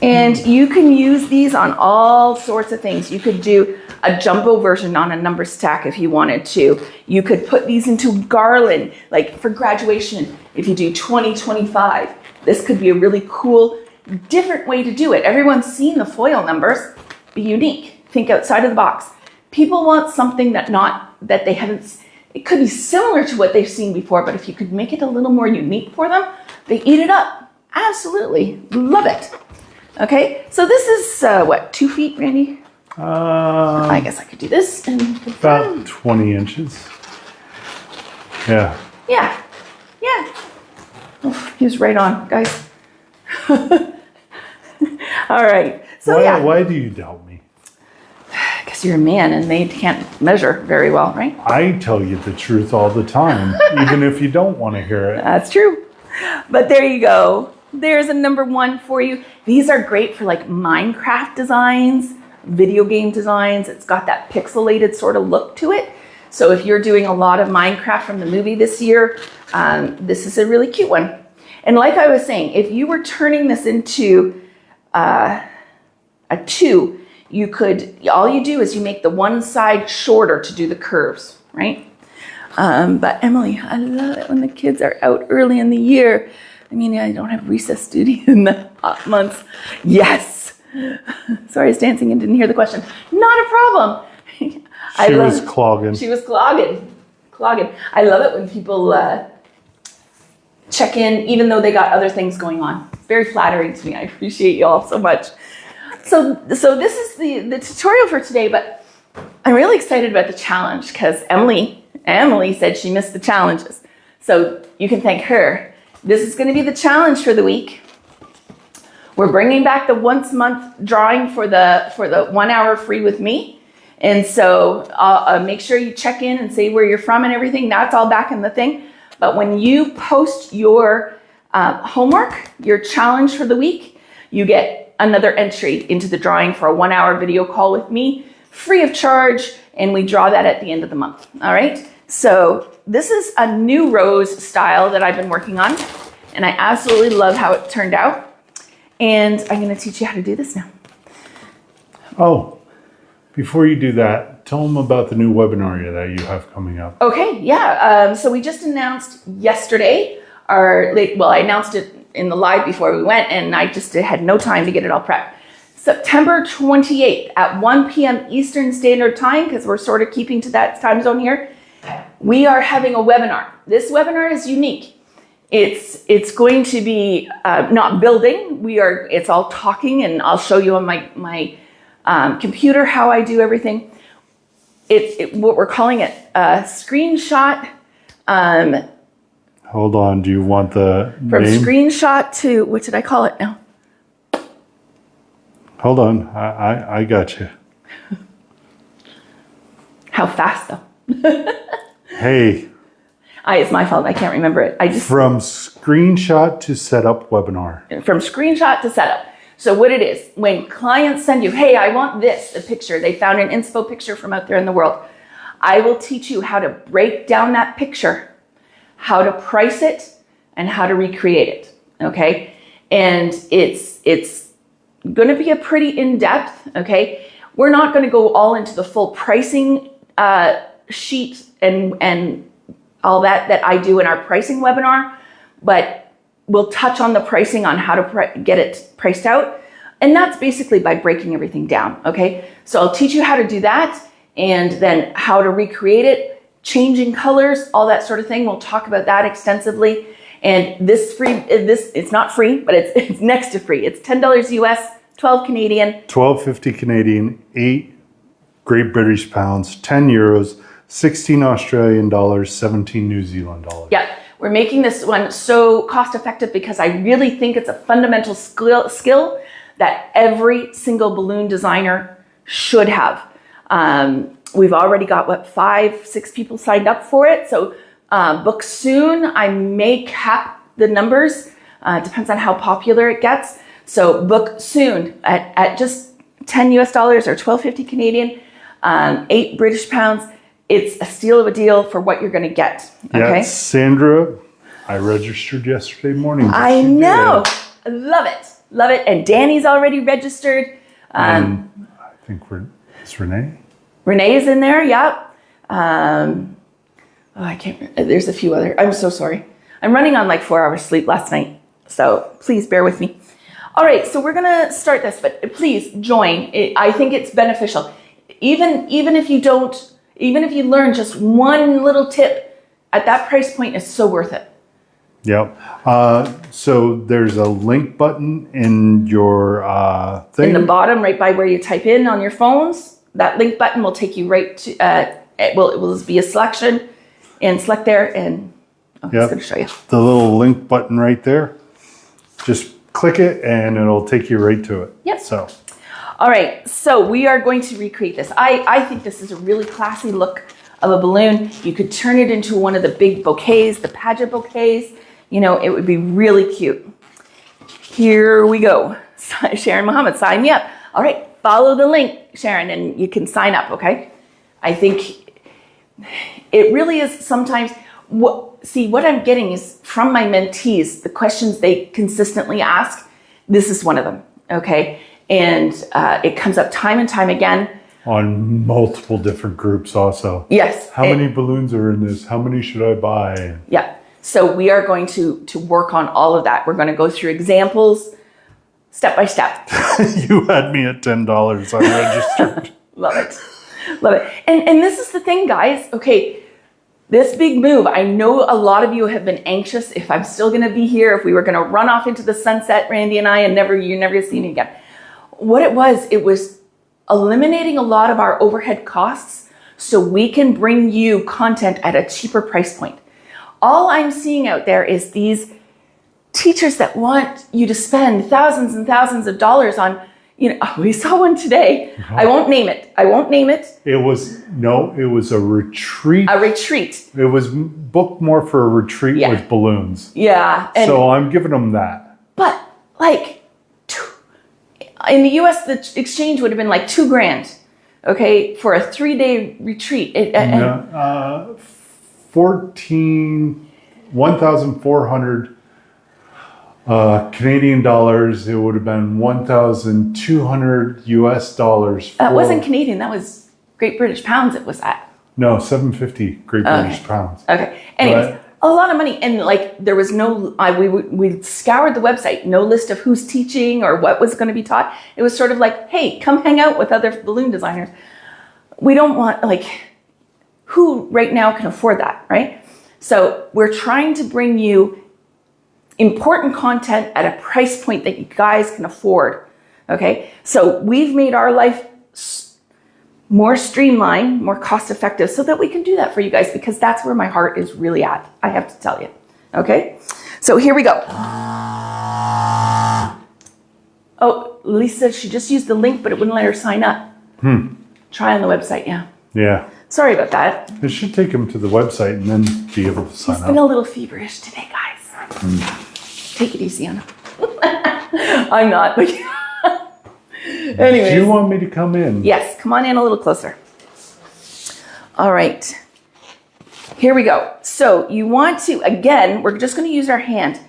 And you can use these on all sorts of things. You could do a jumbo version on a number stack if you wanted to. You could put these into garland, like for graduation, if you do 2025. This could be a really cool, different way to do it. Everyone's seen the foil numbers. Be unique. Think outside of the box. People want something that they haven't. It could be similar to what they've seen before, but if you could make it a little more unique for them, they eat it up. Absolutely. Love it. Okay, so this is, what, 2 feet, Randy? I guess I could do this. About 20 inches. Yeah. Yeah. Oh, he was right on, guys. All right. So Why do you doubt me? Because you're a man and they can't measure very well, right? I tell you the truth all the time, even if you don't want to hear it. That's true. But there you go. There's a number 1 for you. These are great for like Minecraft designs. video game designs. It's got that pixelated sort of look to it. So if you're doing a lot of Minecraft from the movie this year, this is a really cute one. And like I was saying, if you were turning this into a 2, you could, all you do is you make the one side shorter to do the curves, right? But Emily, I love it when the kids are out early in the year. I mean, I don't have recess duty in the hot months. Yes. Sorry, I was dancing and didn't hear the question. Not a problem. She was clogging. She was clogging. I love it when people check in, even though they got other things going on. It's very flattering to me. I appreciate you all so much. So this is the tutorial for today, but I'm really excited about the challenge because Emily said she missed the challenges. So you can thank her. This is going to be the challenge for the week. We're bringing back the once a month drawing for the 1 hour free with me. And so make sure you check in and say where you're from and everything. That's all back in the thing. But when you post your homework, your challenge for the week, you get another entry into the drawing for a 1 hour video call with me, free of charge. And we draw that at the end of the month. All right. So this is a new rose style that I've been working on. And I absolutely love how it turned out. And I'm going to teach you how to do this now. Oh, before you do that, tell them about the new webinar that you have coming up. Okay, yeah. So we just announced yesterday I announced it in the live before we went, and I just had no time to get it all prepped. September 28th at 1 p.m. Eastern Standard Time, because we're sort of keeping to that time zone here, we are having a webinar. This webinar is unique. It's going to be not building. It's all talking, and I'll show you on my computer how I do everything. What we're calling it a screenshot. Hold on, do you want the from name? Screenshot to, what did I call it now? Hold on, I got you. How fast though? Hey. It's my fault. I can't remember it. From screenshot to setup webinar. From screenshot to setup. So what it is, when clients send you, hey, I want the picture. They found an inspo picture from out there in the world. I will teach you how to break down that picture, how to price it, and how to recreate it. Okay. And it's going to be a pretty in-depth. Okay. We're not going to go all into the full pricing sheet and all that I do in our pricing webinar, but we'll touch on the pricing on how to get it priced out. And that's basically by breaking everything down. Okay. So I'll teach you how to do that and then how to recreate it, changing colors, all that sort of thing. We'll talk about that extensively. And it's not free, but it's next to free. It's $10 US, 12 Canadian. 12.50 Canadian, 8 Great British pounds, 10 euros, 16 Australian dollars, 17 New Zealand dollars. Yeah, we're making this one so cost effective because I really think it's a fundamental skill that every single balloon designer should have. We've already got 5-6 people signed up for it. So book soon. I may cap the numbers. Depends on how popular it gets. So book soon at just 10 US dollars or 12.50 Canadian, 8 British pounds. It's a steal of a deal for what you're going to get. Okay. Yeah, Sandra, I registered yesterday morning. I know. Love it. Love it. And Danny's already registered. And I think it's Renee. Renee is in there. Yep. I can't remember. There's a few other. I'm so sorry. I'm running on like 4 hours sleep last night. So please bear with me. All right. So we're going to start this, but please join. I think it's beneficial. Even if you learn just one little tip at that price point, is so worth it. Yep. So therethere's a link button in your thing. In the bottom, right by where you type in on your phones, that link button will take you right to, it will be a selection, and select there, and I'm just going to show you. The little link button right there. Just click it and it'll take you right to it. Yep. So. All right, so we are going to recreate this. I think this is a really classy look of a balloon. You could turn it into one of the big bouquets, the pageant bouquets. You know, it would be really cute. Here we go. Sharon Muhammad, sign me up. All right, follow the link, Sharon, and you can sign up, okay? I think it really is sometimes, what I'm getting is from my mentees, the questions they consistently ask, this is one of them, okay? And it comes up time and time again. On multiple different groups also. Yes. How many balloons are in this? How many should I buy? Yeah. So we are going to work on all of that. We're going to go through examples step by step. You had me at $10. I registered. Love it. Love it. And this is the thing, guys. Okay, this big move, I know a lot of you have been anxious if I'm still going to be here, if we were going to run off into the sunset, Randy and I, and you're never going to see me again. What it was eliminating a lot of our overhead costs so we can bring you content at a cheaper price point. All I'm seeing out there is these teachers that want you to spend thousands and thousands of dollars on, we saw one today. I won't name it. It was a retreat. A retreat. It was booked more for a retreat with balloons. Yeah. So I'm giving them that. But in the US, the exchange would have been like $2,000, okay, for a 3-day retreat. 1,400 Canadian dollars. It would have been 1,200 US dollars. That wasn't Canadian. That was Great British pounds. It was at. No, 750 Great British pounds. Okay. Anyways, a lot of money, and there was no. We scoured the website. No list of who's teaching or what was going to be taught. It was sort of like, hey, come hang out with other balloon designers. We don't want who right now can afford that, right? So we're trying to bring you important content at a price point that you guys can afford, okay? So we've made our life more streamlined, more cost effective so that we can do that for you guys because that's where my heart is really at, I have to tell you, okay? So here we go. Oh, Lisa, she just used the link, but it wouldn't let her sign up. Try on the website, yeah. Yeah. Sorry about that. It should take them to the website and then be able to sign It's up. been a little feverish today, guys. Take it easy, Anna. I'm not. Anyways. Do you want me to come in? Yes, come on in a little closer. All right. Here we go. So you want to, again, we're just going to use our hand.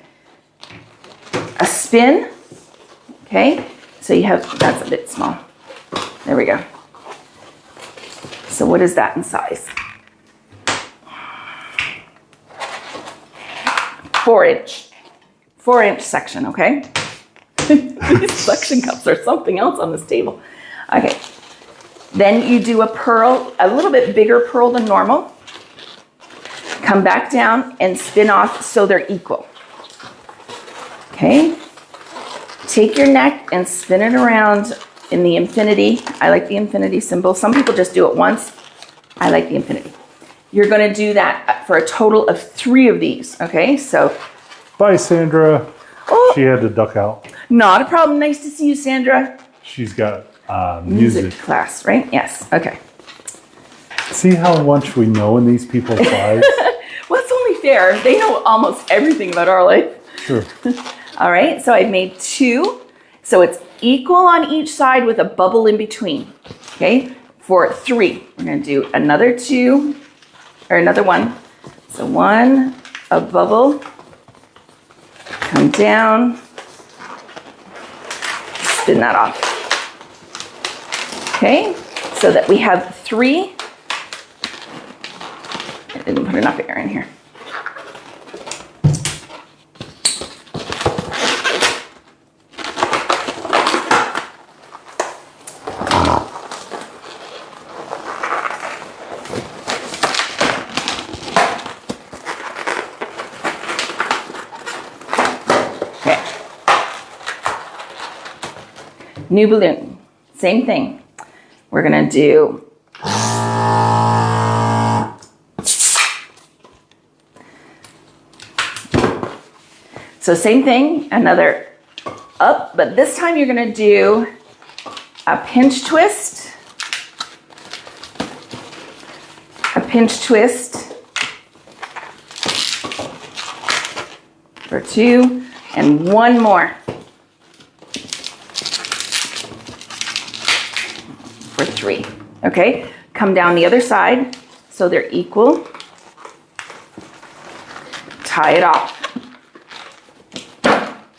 A spin. Okay. So you have, that's a bit small. There we go. So what is that in size? 4-inch. 4-inch section, okay? These suction cups are something else on this table. Okay. Then you do a pearl, a little bit bigger pearl than normal. Come back down and spin off so they're equal. Okay. Take your neck and spin it around in the infinity. I like the infinity symbol. Some people just do it once. I like the infinity. You're going to do that for a total of 3 of these. Okay. So. Bye, Sandra. Oh, she had to duck out. Not a problem. Nice to see you, Sandra. She's got music class, right? Yes. Okay. See how much we know in these people's lives? Well, it's only fair. They know almost everything about our life. Sure. All right. So I've made 2. So it's equal on each side with a bubble in between. Okay. For 3, we're going to do another 2 or another 1. So 1, a bubble, come down, spin that off. Okay. So that we have 3. I didn't put enough air in here. New balloon, same thing. We're gonna do so same thing, another up, but this time you're gonna do a pinch twist, for 2, and 1 more. Okay, come down the other side so they're equal. Tie it off.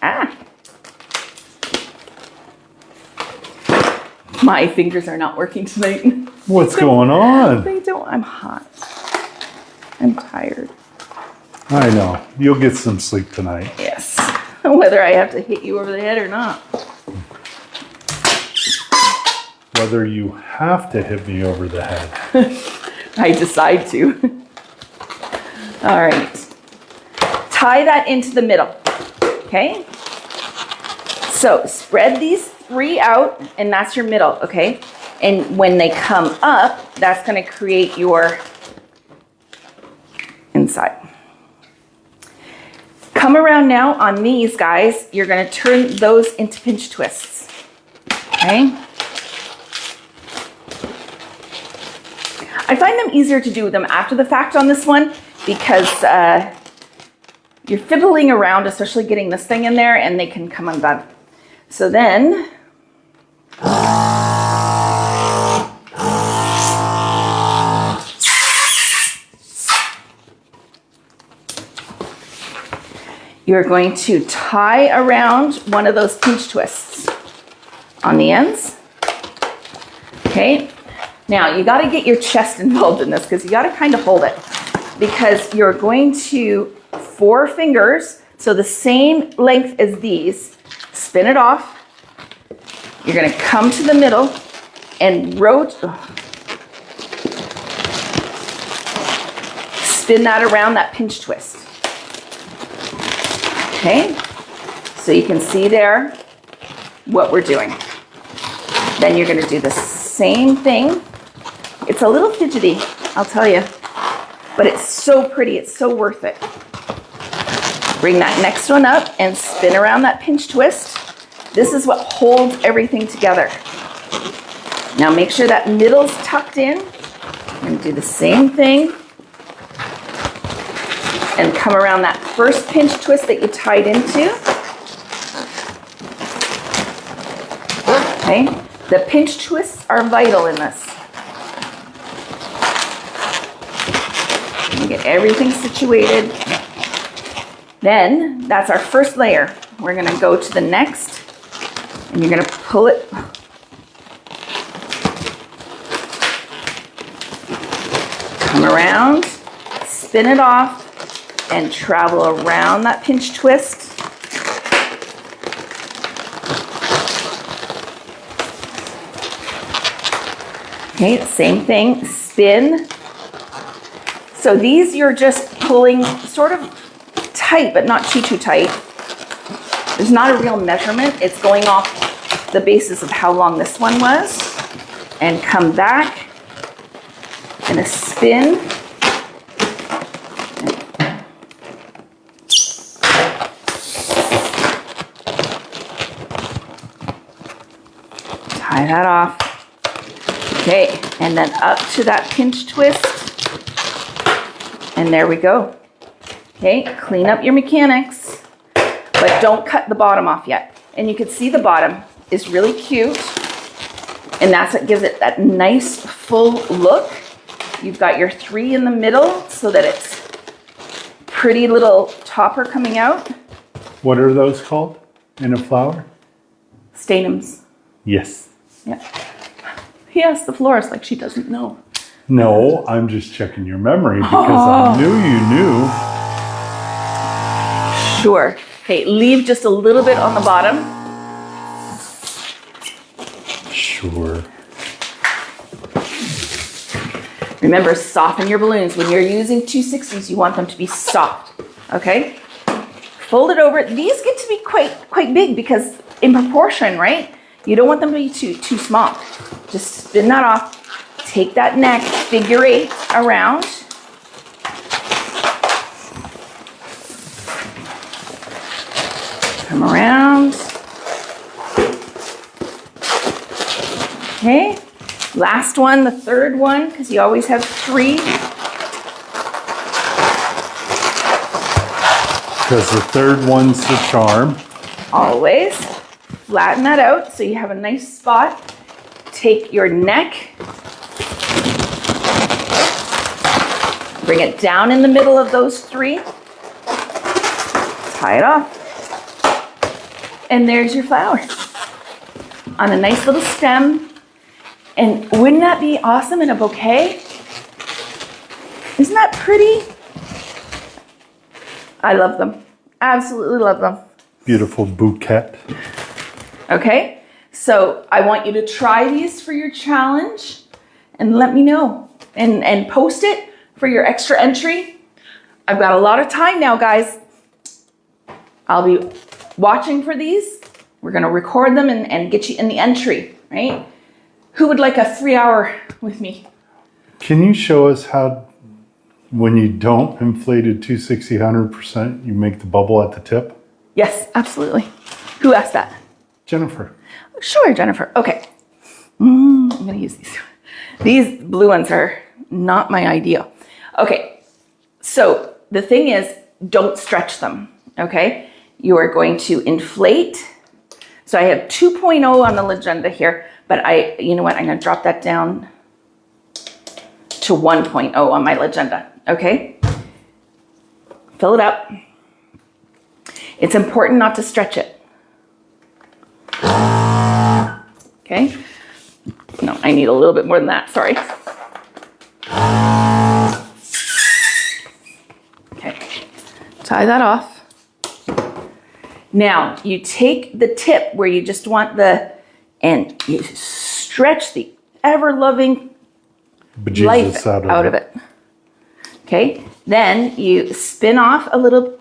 Ah. My fingers are not working tonight. What's going on? They don't. I'm hot. I'm tired. I know. You'll get some sleep tonight. Yes. Whether I have to hit you over the head or not. Whether you have to hit me over the head. I decide to. All right. Tie that into the middle. Okay? So spread these 3 out, and that's your middle, okay? And when they come up, that's going to create your inside. Come around now on these guys. You're going to turn those into pinch twists, okay? I find them easier to do them after the fact on this one because you're fiddling around, especially getting this thing in there, and they can come undone. So then, you're going to tie around one of those pinch twists on the ends. Okay. Now you got to get your chest involved in this because you got to kind of hold it because you're going to 4 fingers, so the same length as these, spin it off. You're going to come to the middle and spin that around that pinch twist. Okay, so you can see there what we're doing. Then you're going to do the same thing. It's a little fidgety, I'll tell you, but it's so pretty. It's so worth it. Bring that next one up and spin around that pinch twist. This is what holds everything together. Now make sure that middle's tucked in and do the same thing. And come around that first pinch twist that you tied into. Okay, the pinch twists are vital in this. You get everything situated. Then that's our first layer. We're gonna go to the next, and you're gonna pull it. Come around, spin it off, and travel around that pinch twist. Okay, same thing, spin. So these you're just pulling sort of tight, but not too tight. There's not a real measurement. It's going off the basis of how long this one was. And come back and a spin. Tie that off. Okay, and then up to that pinch twist. And there we go. Okay, clean up your mechanics, but don't cut the bottom off yet. And you can see the bottom is really cute. And that's what gives it that nice full look. You've got your 3 in the middle so that it's pretty little topper coming out. What are those called in a flower? Stanums. Yes. Yeah. He asked the florist like she doesn't know. No, I'm just checking your memory because I knew you knew. Sure. Okay, leave just a little bit on the bottom. Sure. Remember, soften your balloons. When you're using 260s, you want them to be soft, okay? Fold it over. These get to be quite big because in proportion, right? You don't want them to be too small. Just spin that off. Take that neck, figure 8 around. Come around. Okay. Last one, the third one, because you always have 3. Because the third one's the charm. Always. Flatten that out so you have a nice spot. Take your neck, Bring it down in the middle of those 3. Tie it off. And there's your flower on a nice little stem. And wouldn't that be awesome in a bouquet? Isn't that pretty? I love them. Absolutely love them. Beautiful bouquet. Okay, so I want you to try these for your challenge and let me know and post it for your extra entry. I've got a lot of time now, guys. I'll be watching for these. We're gonna record them and get you in the entry, right? Who would like a 3-hour with me? Can you show us how, when you don't inflate it 260, 100%, you make the bubble at the tip? Yes, absolutely. Who asked that? Jennifer. Sure, Jennifer. Okay. I'm gonna use these. These blue ones are not my ideal. Okay, so the thing is, don't stretch them, okay? You are going to inflate. So I have 2.0 on the legenda here, but you know what? I'm gonna drop that down to 1.0 on my legenda, okay? Fill it up. It's important not to stretch it. Okay? No, I need a little bit more than that, sorry. Okay, tie that off. Now, you take the tip where you just want and you stretch the ever-loving life out of it. Okay, then you spin off a little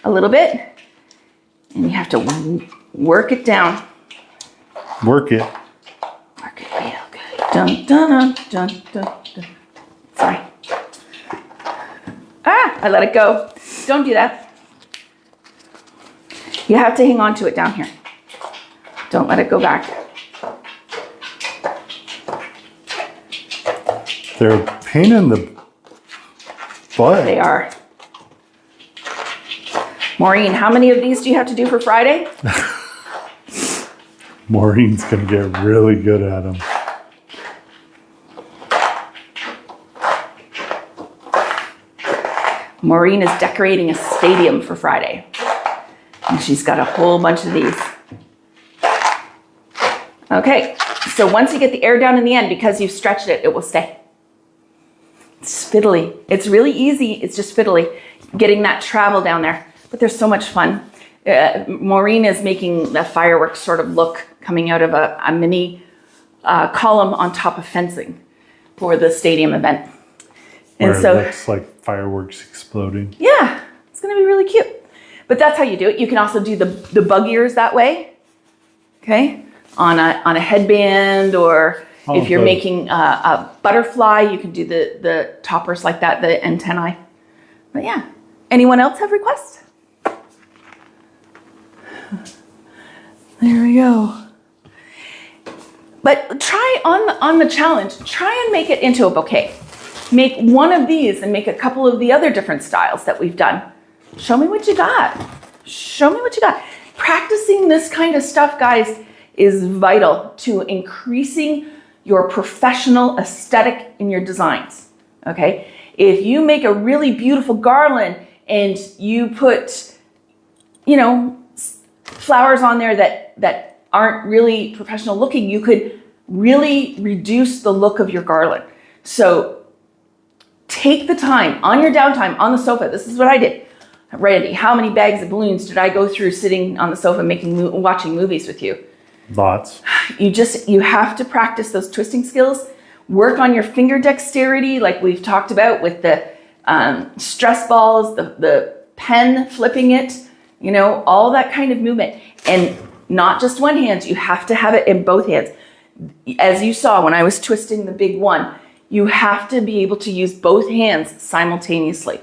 bit, and you have to work it down. Work it. Work it real good. Dun, dun, dun, dun, dun, dun. Sorry. I let it go. Don't do that. You have to hang on to it down here. Don't let it go back. They're a pain in the butt. They are. Maureen, how many of these do you have to do for Friday? Maureen's going to get really good at them. Maureen is decorating a stadium for Friday. And she's got a whole bunch of these. Okay, so once you get the air down in the end, because you've stretched it, it will stay. It's fiddly. It's really easy. It's just fiddly getting that travel down there. But there's so much fun. Maureen is making the fireworks sort of look coming out of a mini column on top of fencing for the stadium event. And Where so it looks like fireworks exploding. Yeah, it's going to be really cute. But that's how you do it. You can also do the bug ears that way, okay? On a headband, or if you're making a butterfly, you can do the toppers like that, the antennae. But yeah, anyone else have requests? There we go. But try on the challenge, try and make it into a bouquet. Make one of these and make a couple of the other different styles that we've done. Show me what you got. Show me what you got. Practicing this kind of stuff, guys, is vital to increasing your professional aesthetic in your designs, okay? If you make a really beautiful garland and you put, flowers on there that aren't really professional looking, you could really reduce the look of your garland. So take the time on your downtime on the sofa. This is what I did. Randy, how many bags of balloons did I go through sitting on the sofa watching movies with you? Lots. You have to practice those twisting skills. Work on your finger dexterity, like we've talked about with the stress balls, the pen, flipping it, all that kind of movement. And not just one hand, you have to have it in both hands. As you saw when I was twisting the big one, you have to be able to use both hands simultaneously.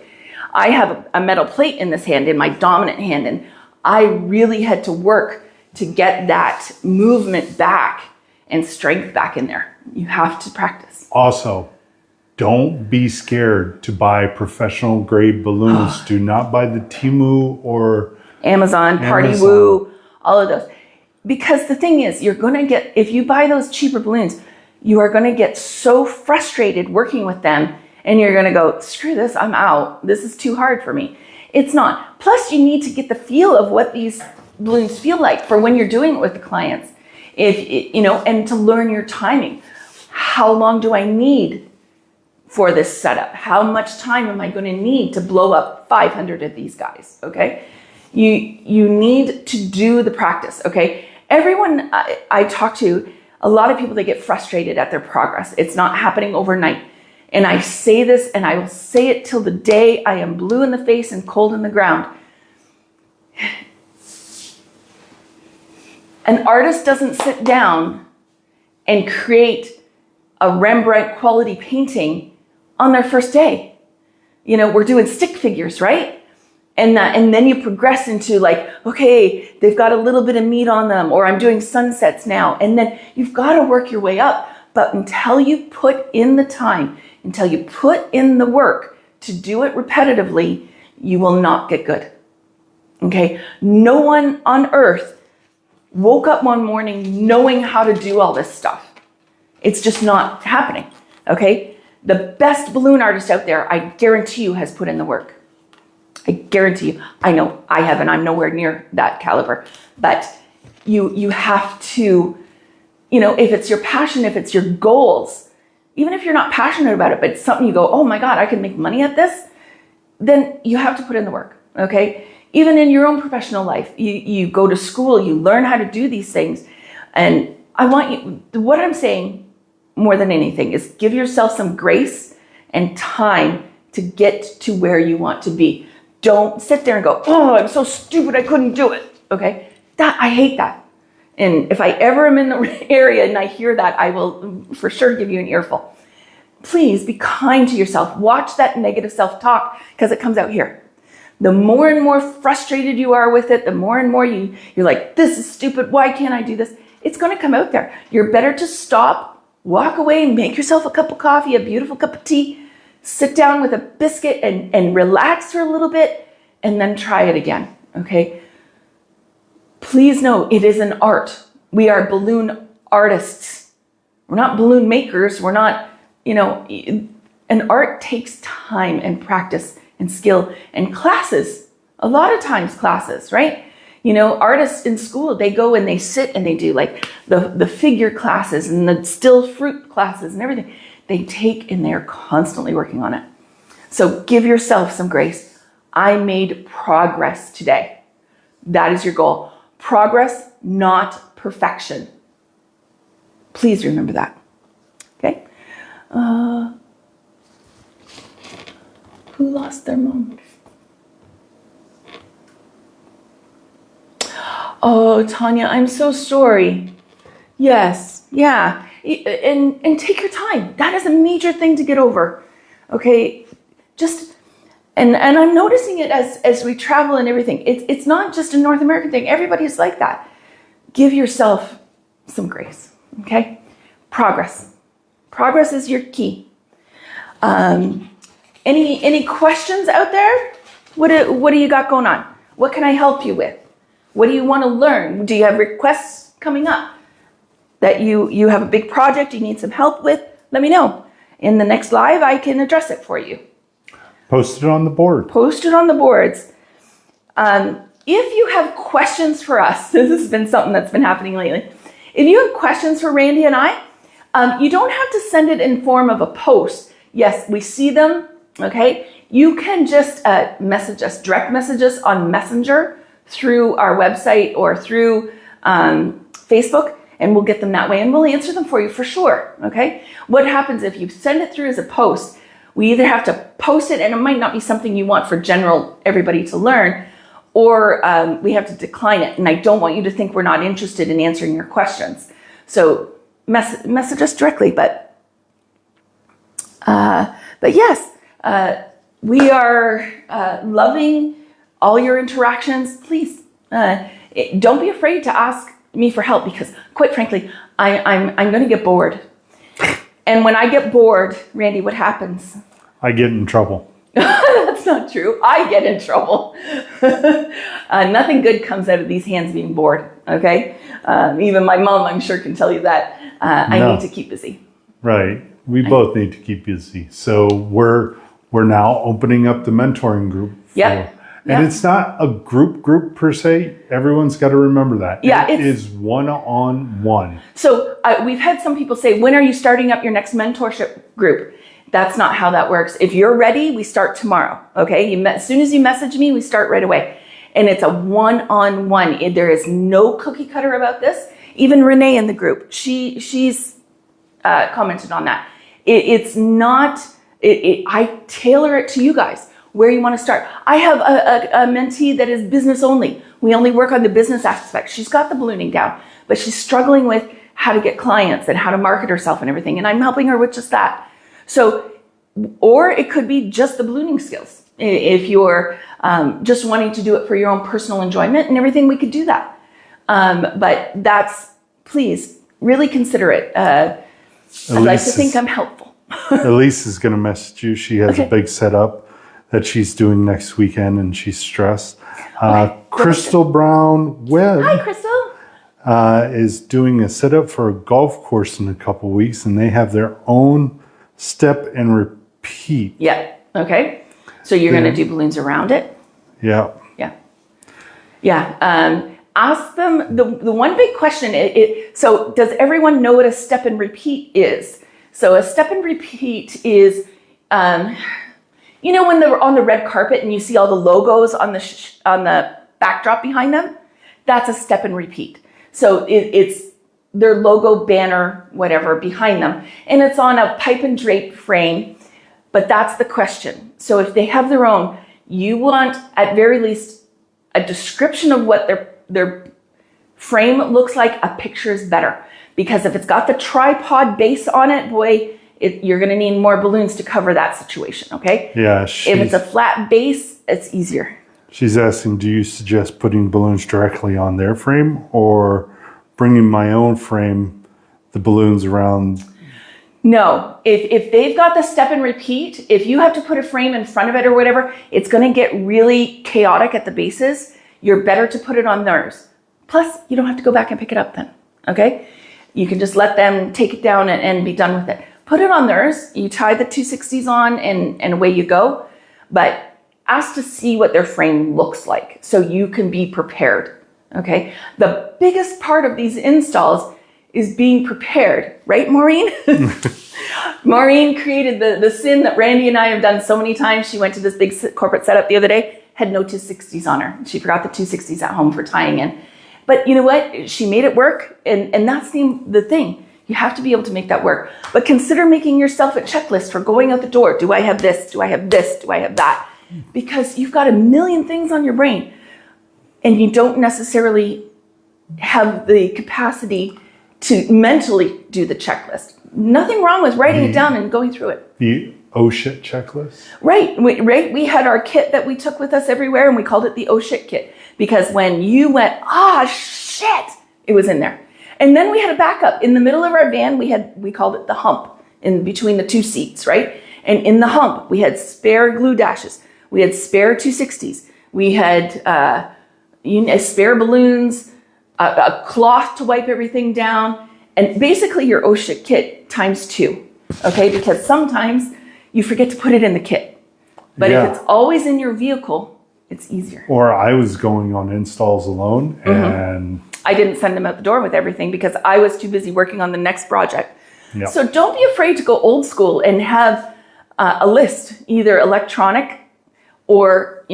I have a metal plate in this hand, in my dominant hand, and I really had to work to get that movement back and strength back in there. You have to practice. Also, don't be scared to buy professional grade balloons. Do not buy the Temu or Amazon, Party Woo, all of those. Because the thing is, if you buy those cheaper balloons, you are going to get so frustrated working with them, and you're going to go, screw this, I'm out. This is too hard for me. It's not. Plus, you need to get the feel of what these balloons feel like for when you're doing it with the clients. And to learn your timing. How long do I need for this setup? How much time am I going to need to blow up 500 of these guys? Okay. You need to do the practice. Okay. Everyone I talk to, a lot of people, they get frustrated at their progress. It's not happening overnight. And I say this, and I will say it till the day I am blue in the face and cold in the ground. An artist doesn't sit down and create a Rembrandt quality painting on their first day. We're doing stick figures, right? And then you progress into like, okay, they've got a little bit of meat on them, or I'm doing sunsets now. And then you've got to work your way up. But until you put in the time, until you put in the work to do it repetitively, you will not get good. Okay? No one on earth woke up one morning knowing how to do all this stuff. It's just not happening. Okay? The best balloon artist out there, I guarantee you, has put in the work. I guarantee you. I know I haven't. I'm nowhere near that caliber. But you have to, if it's your passion, if it's your goals, even if you're not passionate about it, but it's something you go, oh my God, I can make money at this, then you have to put in the work, okay? Even in your own professional life, you go to school, you learn how to do these things. And I want you, what I'm saying more than anything is give yourself some grace and time to get to where you want to be. Don't sit there and go, oh, I'm so stupid, I couldn't do it, okay? I hate that. And if I ever am in the area and I hear that, I will for sure give you an earful. Please be kind to yourself. Watch that negative self-talk, because it comes out here. The more and more frustrated you are with it, the more and more you're like, this is stupid, why can't I do this? It's going to come out there. You're better to stop, walk away, make yourself a cup of coffee, a beautiful cup of tea, sit down with a biscuit and relax for a little bit, and then try it again, okay? Please know it is an art. We are balloon artists. We're not balloon makers. We're not, an art takes time and practice and skill and classes. A lot of times classes, right? Artists in school, they go and they sit and they do like the figure classes and the still fruit classes and everything. They take and they're constantly working on it. So give yourself some grace. I made progress today. That is your goal. Progress, not perfection. Please remember that. Okay? Who lost their mom? Oh, Tanya, I'm so sorry. Yes, yeah. And take your time. That is a major thing to get over. Okay? And I'm noticing it as we travel and everything. It's not just a North American thing. Everybody's like that. Give yourself some grace, okay? Progress. Progress is your key. Any questions out there? What do you got going on? What can I help you with? What do you want to learn? Do you have requests coming up that you have a big project you need some help with? Let me know. In the next live, I can address it for you. Post it on the board. Post it on the boards. If you have questions for us, this has been something that's been happening lately. If you have questions for Randy and I, you don't have to send it in form of a post. Yes, we see them, okay? You can just message us, direct message us on Messenger through our website or through Facebook, and we'll get them that way, and we'll answer them for you for sure, okay? What happens if you send it through as a post? We either have to post it, and it might not be something you want for general everybody to learn, or we have to decline it. And I don't want you to think we're not interested in answering your questions. So message us directly. But yes, we are loving all your interactions. Please don't be afraid to ask me for help, because quite frankly, I'm going to get bored. And when I get bored, Randy, what happens? I get in trouble. That's not true. I get in trouble. Nothing good comes out of these hands being bored, okay? Even my mom, I'm sure, can tell you that. I need to keep busy. Right. We both need to keep busy. So we're now opening up the mentoring group. Yep. And it's not a group per se. Everyone's got to remember that. Yeah, it is one-on-one. So we've had some people say, when are you starting up your next mentorship group? That's not how that works. If you're ready, we start tomorrow. Okay. As soon as you message me, we start right away. And it's a one-on-one. There is no cookie cutter about this. Even Renee in the group, she's commented on that. It's not, I tailor it to you guys, where you want to start. I have a mentee that is business only. We only work on the business aspect. She's got the ballooning down, but she's struggling with how to get clients and how to market herself and everything. And I'm helping her with just that. So, or it could be just the ballooning skills. If you're just wanting to do it for your own personal enjoyment and everything, we could do that. But please really consider it. I'd like to think I'm helpful. Elise is going to message you. She has a big setup that she's doing next weekend, and she's stressed. Crystal Brown Webb. Hi, Crystal. Is doing a setup for a golf course in a couple weeks, and they have their own step and repeat. Yeah. Okay. So you're going to do balloons around it? Yeah. Yeah. Yeah. Ask them the one big question. So does everyone know what a step and repeat is? So a step and repeat is, when they're on the red carpet and you see all the logos on the backdrop behind them, that's a step and repeat. So it's their logo, banner, whatever behind them, and it's on a pipe and drape frame. But that's the question. So if they have their own, you want at very least a description of what their frame looks like. A picture is better, because if it's got the tripod base on it, boy, you're going to need more balloons to cover that situation. Okay. Yeah. If it's a flat base, it's easier. She's asking, do you suggest putting balloons directly on their frame or bringing my own frame, the balloons around? No, if they've got the step and repeat, if you have to put a frame in front of it or whatever, it's going to get really chaotic at the bases. You're better to put it on theirs. Plus, you don't have to go back and pick it up then. Okay. You can just let them take it down and be done with it. Put it on theirs. You tie the 260s on and away you go. But ask to see what their frame looks like so you can be prepared. Okay. The biggest part of these installs is being prepared, right, Maureen? Maureen created the sin that Randy and I have done so many times. She went to this big corporate setup the other day, had no 260s on her. She forgot the 260s at home for tying in. But you know what? She made it work, and that's the thing. You have to be able to make that work. But consider making yourself a checklist for going out the door. Do I have this? Do I have this? Do I have that? Because you've got a million things on your brain, and you don't necessarily have the capacity to mentally do the checklist. Nothing wrong with writing it down and going through it. The oh shit checklist? Right. We had our kit that we took with us everywhere, and we called it the oh shit kit, because when you went, shit, it was in there. And then we had a backup. In the middle of our van, we called it the hump, in between the two seats, right? And in the hump, we had spare glue dashes. We had spare 260s. We had spare balloons, a cloth to wipe everything down, and basically your oh shit kit times 2, okay? Because sometimes you forget to put it in the kit. But if it's always in your vehicle, it's easier. Or I was going on installs alone, and I didn't send them out the door with everything because I was too busy working on the next project. Yep. So don't be afraid to go old school and have a list, either electronic or,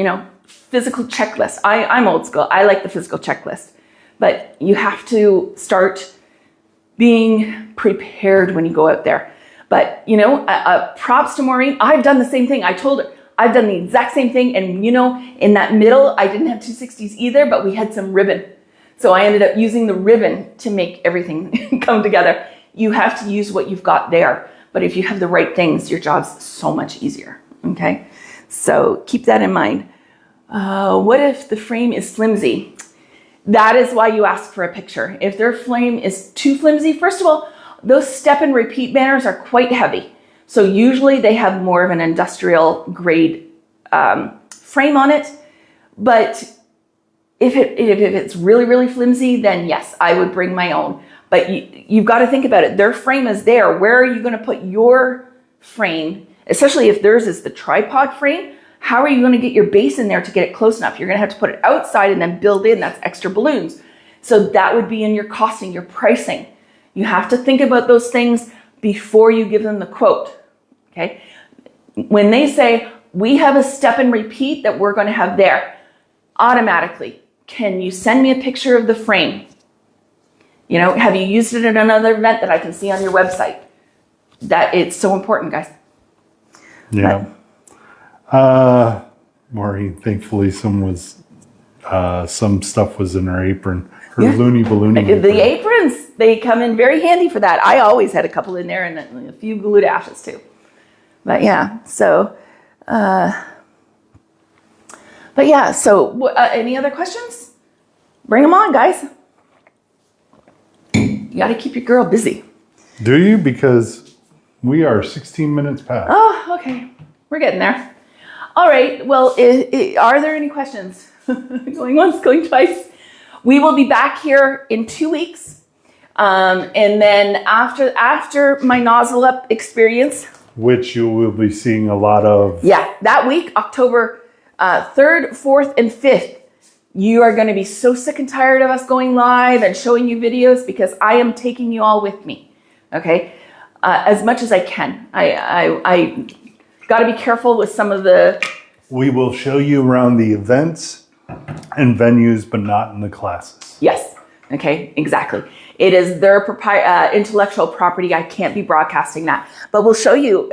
physical checklist. I'm old school. I like the physical checklist. But you have to start being prepared when you go out there. But, props to Maureen. I've done the same thing. I told her I've done the exact same thing. And, in that middle, I didn't have 260s either, but we had some ribbon. So I ended up using the ribbon to make everything come together. You have to use what you've got there. But if you have the right things, your job's so much easier. Okay? So keep that in mind. What if the frame is flimsy? That is why you ask for a picture. If their frame is too flimsy, first of all, those step and repeat banners are quite heavy. So usually they have more of an industrial grade frame on it. But if it's really, really flimsy, then yes, I would bring my own. But you've got to think about it. Their frame is there. Where are you going to put your frame, especially if theirs is the tripod frame? How are you going to get your base in there to get it close enough? You're going to have to put it outside and then build in. That's extra balloons. So that would be in your costing, your pricing. You have to think about those things before you give them the quote, okay? When they say, we have a step and repeat that we're going to have there, automatically, can you send me a picture of the frame? You know, have you used it at another event that I can see on your website? That it's so important, guys. Yeah. Maureen, thankfully some stuff was in her apron. Her Looney Ballooney apron. The aprons, they come in very handy for that. I always had a couple in there and a few glued ashes too. But yeah, so, any other questions? Bring them on, guys. You got to keep your girl busy. Do you? Because we are 16 minutes past. Oh, okay. We're getting there. All right. Well, are there any questions? Going once, going twice. We will be back here in 2 weeks. And then after my nozzle up experience, which you will be seeing a lot of. Yeah, that week, October 3rd, 4th, and 5th. You are going to be so sick and tired of us going live and showing you videos because I am taking you all with me, okay? As much as I can. I got to be careful with some of the... We will show you around the events and venues, but not in the classes. Yes, okay, exactly. It is their intellectual property. I can't be broadcasting that. But we'll show you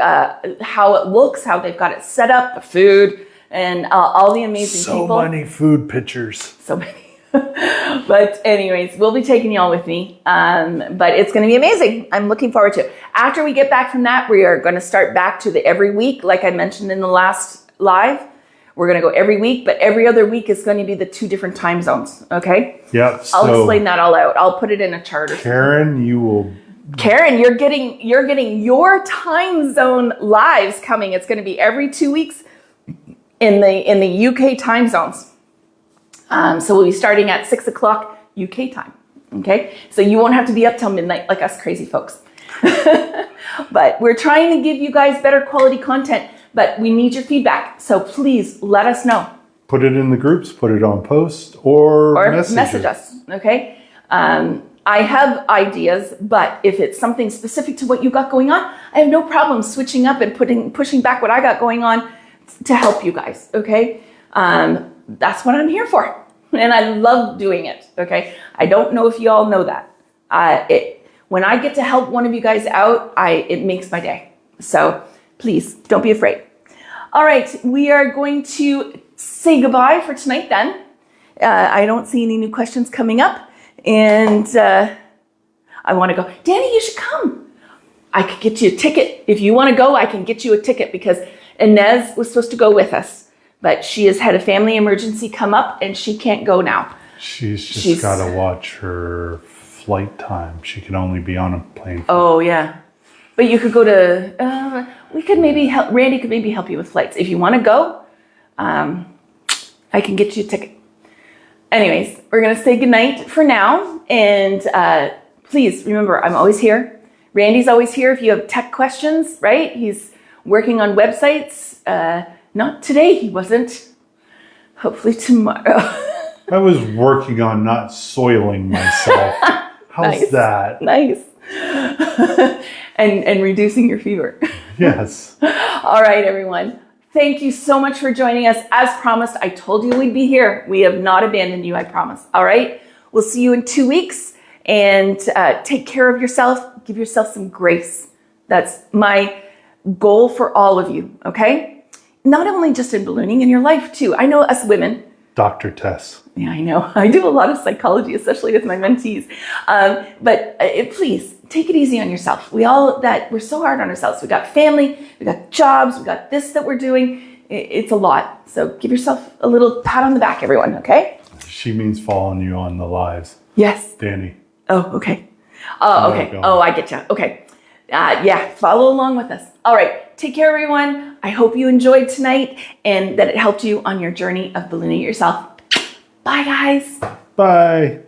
how it looks, how they've got it set up, the food, and all the amazing people. So many food pictures. So many. But anyways, we'll be taking y'all with me. But it's going to be amazing. I'm looking forward to it. After we get back from that, we are going to start back to the every week, like I mentioned in the last live. We're going to go every week, but every other week is going to be the 2 different time zones. Okay? Yep. I'll explain that all out. I'll put it in a chart. Karen, you're getting your time zone lives coming. It's going to be every 2 weeks in the UK time zones. So we'll be starting at 6 o'clock UK time. Okay? So you won't have to be up till midnight like us crazy folks. But we're trying to give you guys better quality content, but we need your feedback. So please let us know. Put it in the groups, put it on post, or message us. Okay? I have ideas, but if it's something specific to what you got going on, I have no problem switching up and pushing back what I got going on to help you guys. Okay? That's what I'm here for. And I love doing it. Okay? I don't know if you all know that. When I get to help one of you guys out, it makes my day. So please don't be afraid. All right, we are going to say goodbye for tonight then. I don't see any new questions coming up. And I want to go, Danny, you should come. I could get you a ticket. If you want to go, I can get you a ticket because Inez was supposed to go with us. But she has had a family emergency come up and she can't go now. She's got to watch her flight time. She can only be on a plane. Oh, yeah. But you could go to, we could maybe help, Randy could maybe help you with flights. If you want to go, I can get you a ticket. Anyways, we're going to say goodnight for now. And please remember, I'm always here. Randy's always here if you have tech questions, right? He's working on websites. Not today, he wasn't. Hopefully tomorrow. I was working on not soiling myself. How's that? Nice. and reducing your fever. Yes. All right, everyone. Thank you so much for joining us. As promised, I told you we'd be here. We have not abandoned you, I promise. All right? We'll see you in 2 weeks. And take care of yourself. Give yourself some grace. That's my goal for all of you, okay? Not only just in ballooning, in your life too. I know us women. Dr. Tess. Yeah, I know. I do a lot of psychology, especially with my mentees. But please, take it easy on yourself. We're so hard on ourselves. We got family, we got jobs, we got this that we're doing. It's a lot. So give yourself a little pat on the back, everyone, okay? She means following you on the lives. Yes. Danny. Oh, okay. Oh, okay. Oh, I get you. Okay. Yeah, follow along with us. All right. Take care, everyone. I hope you enjoyed tonight and that it helped you on your journey of ballooning yourself. Bye, guys. Bye.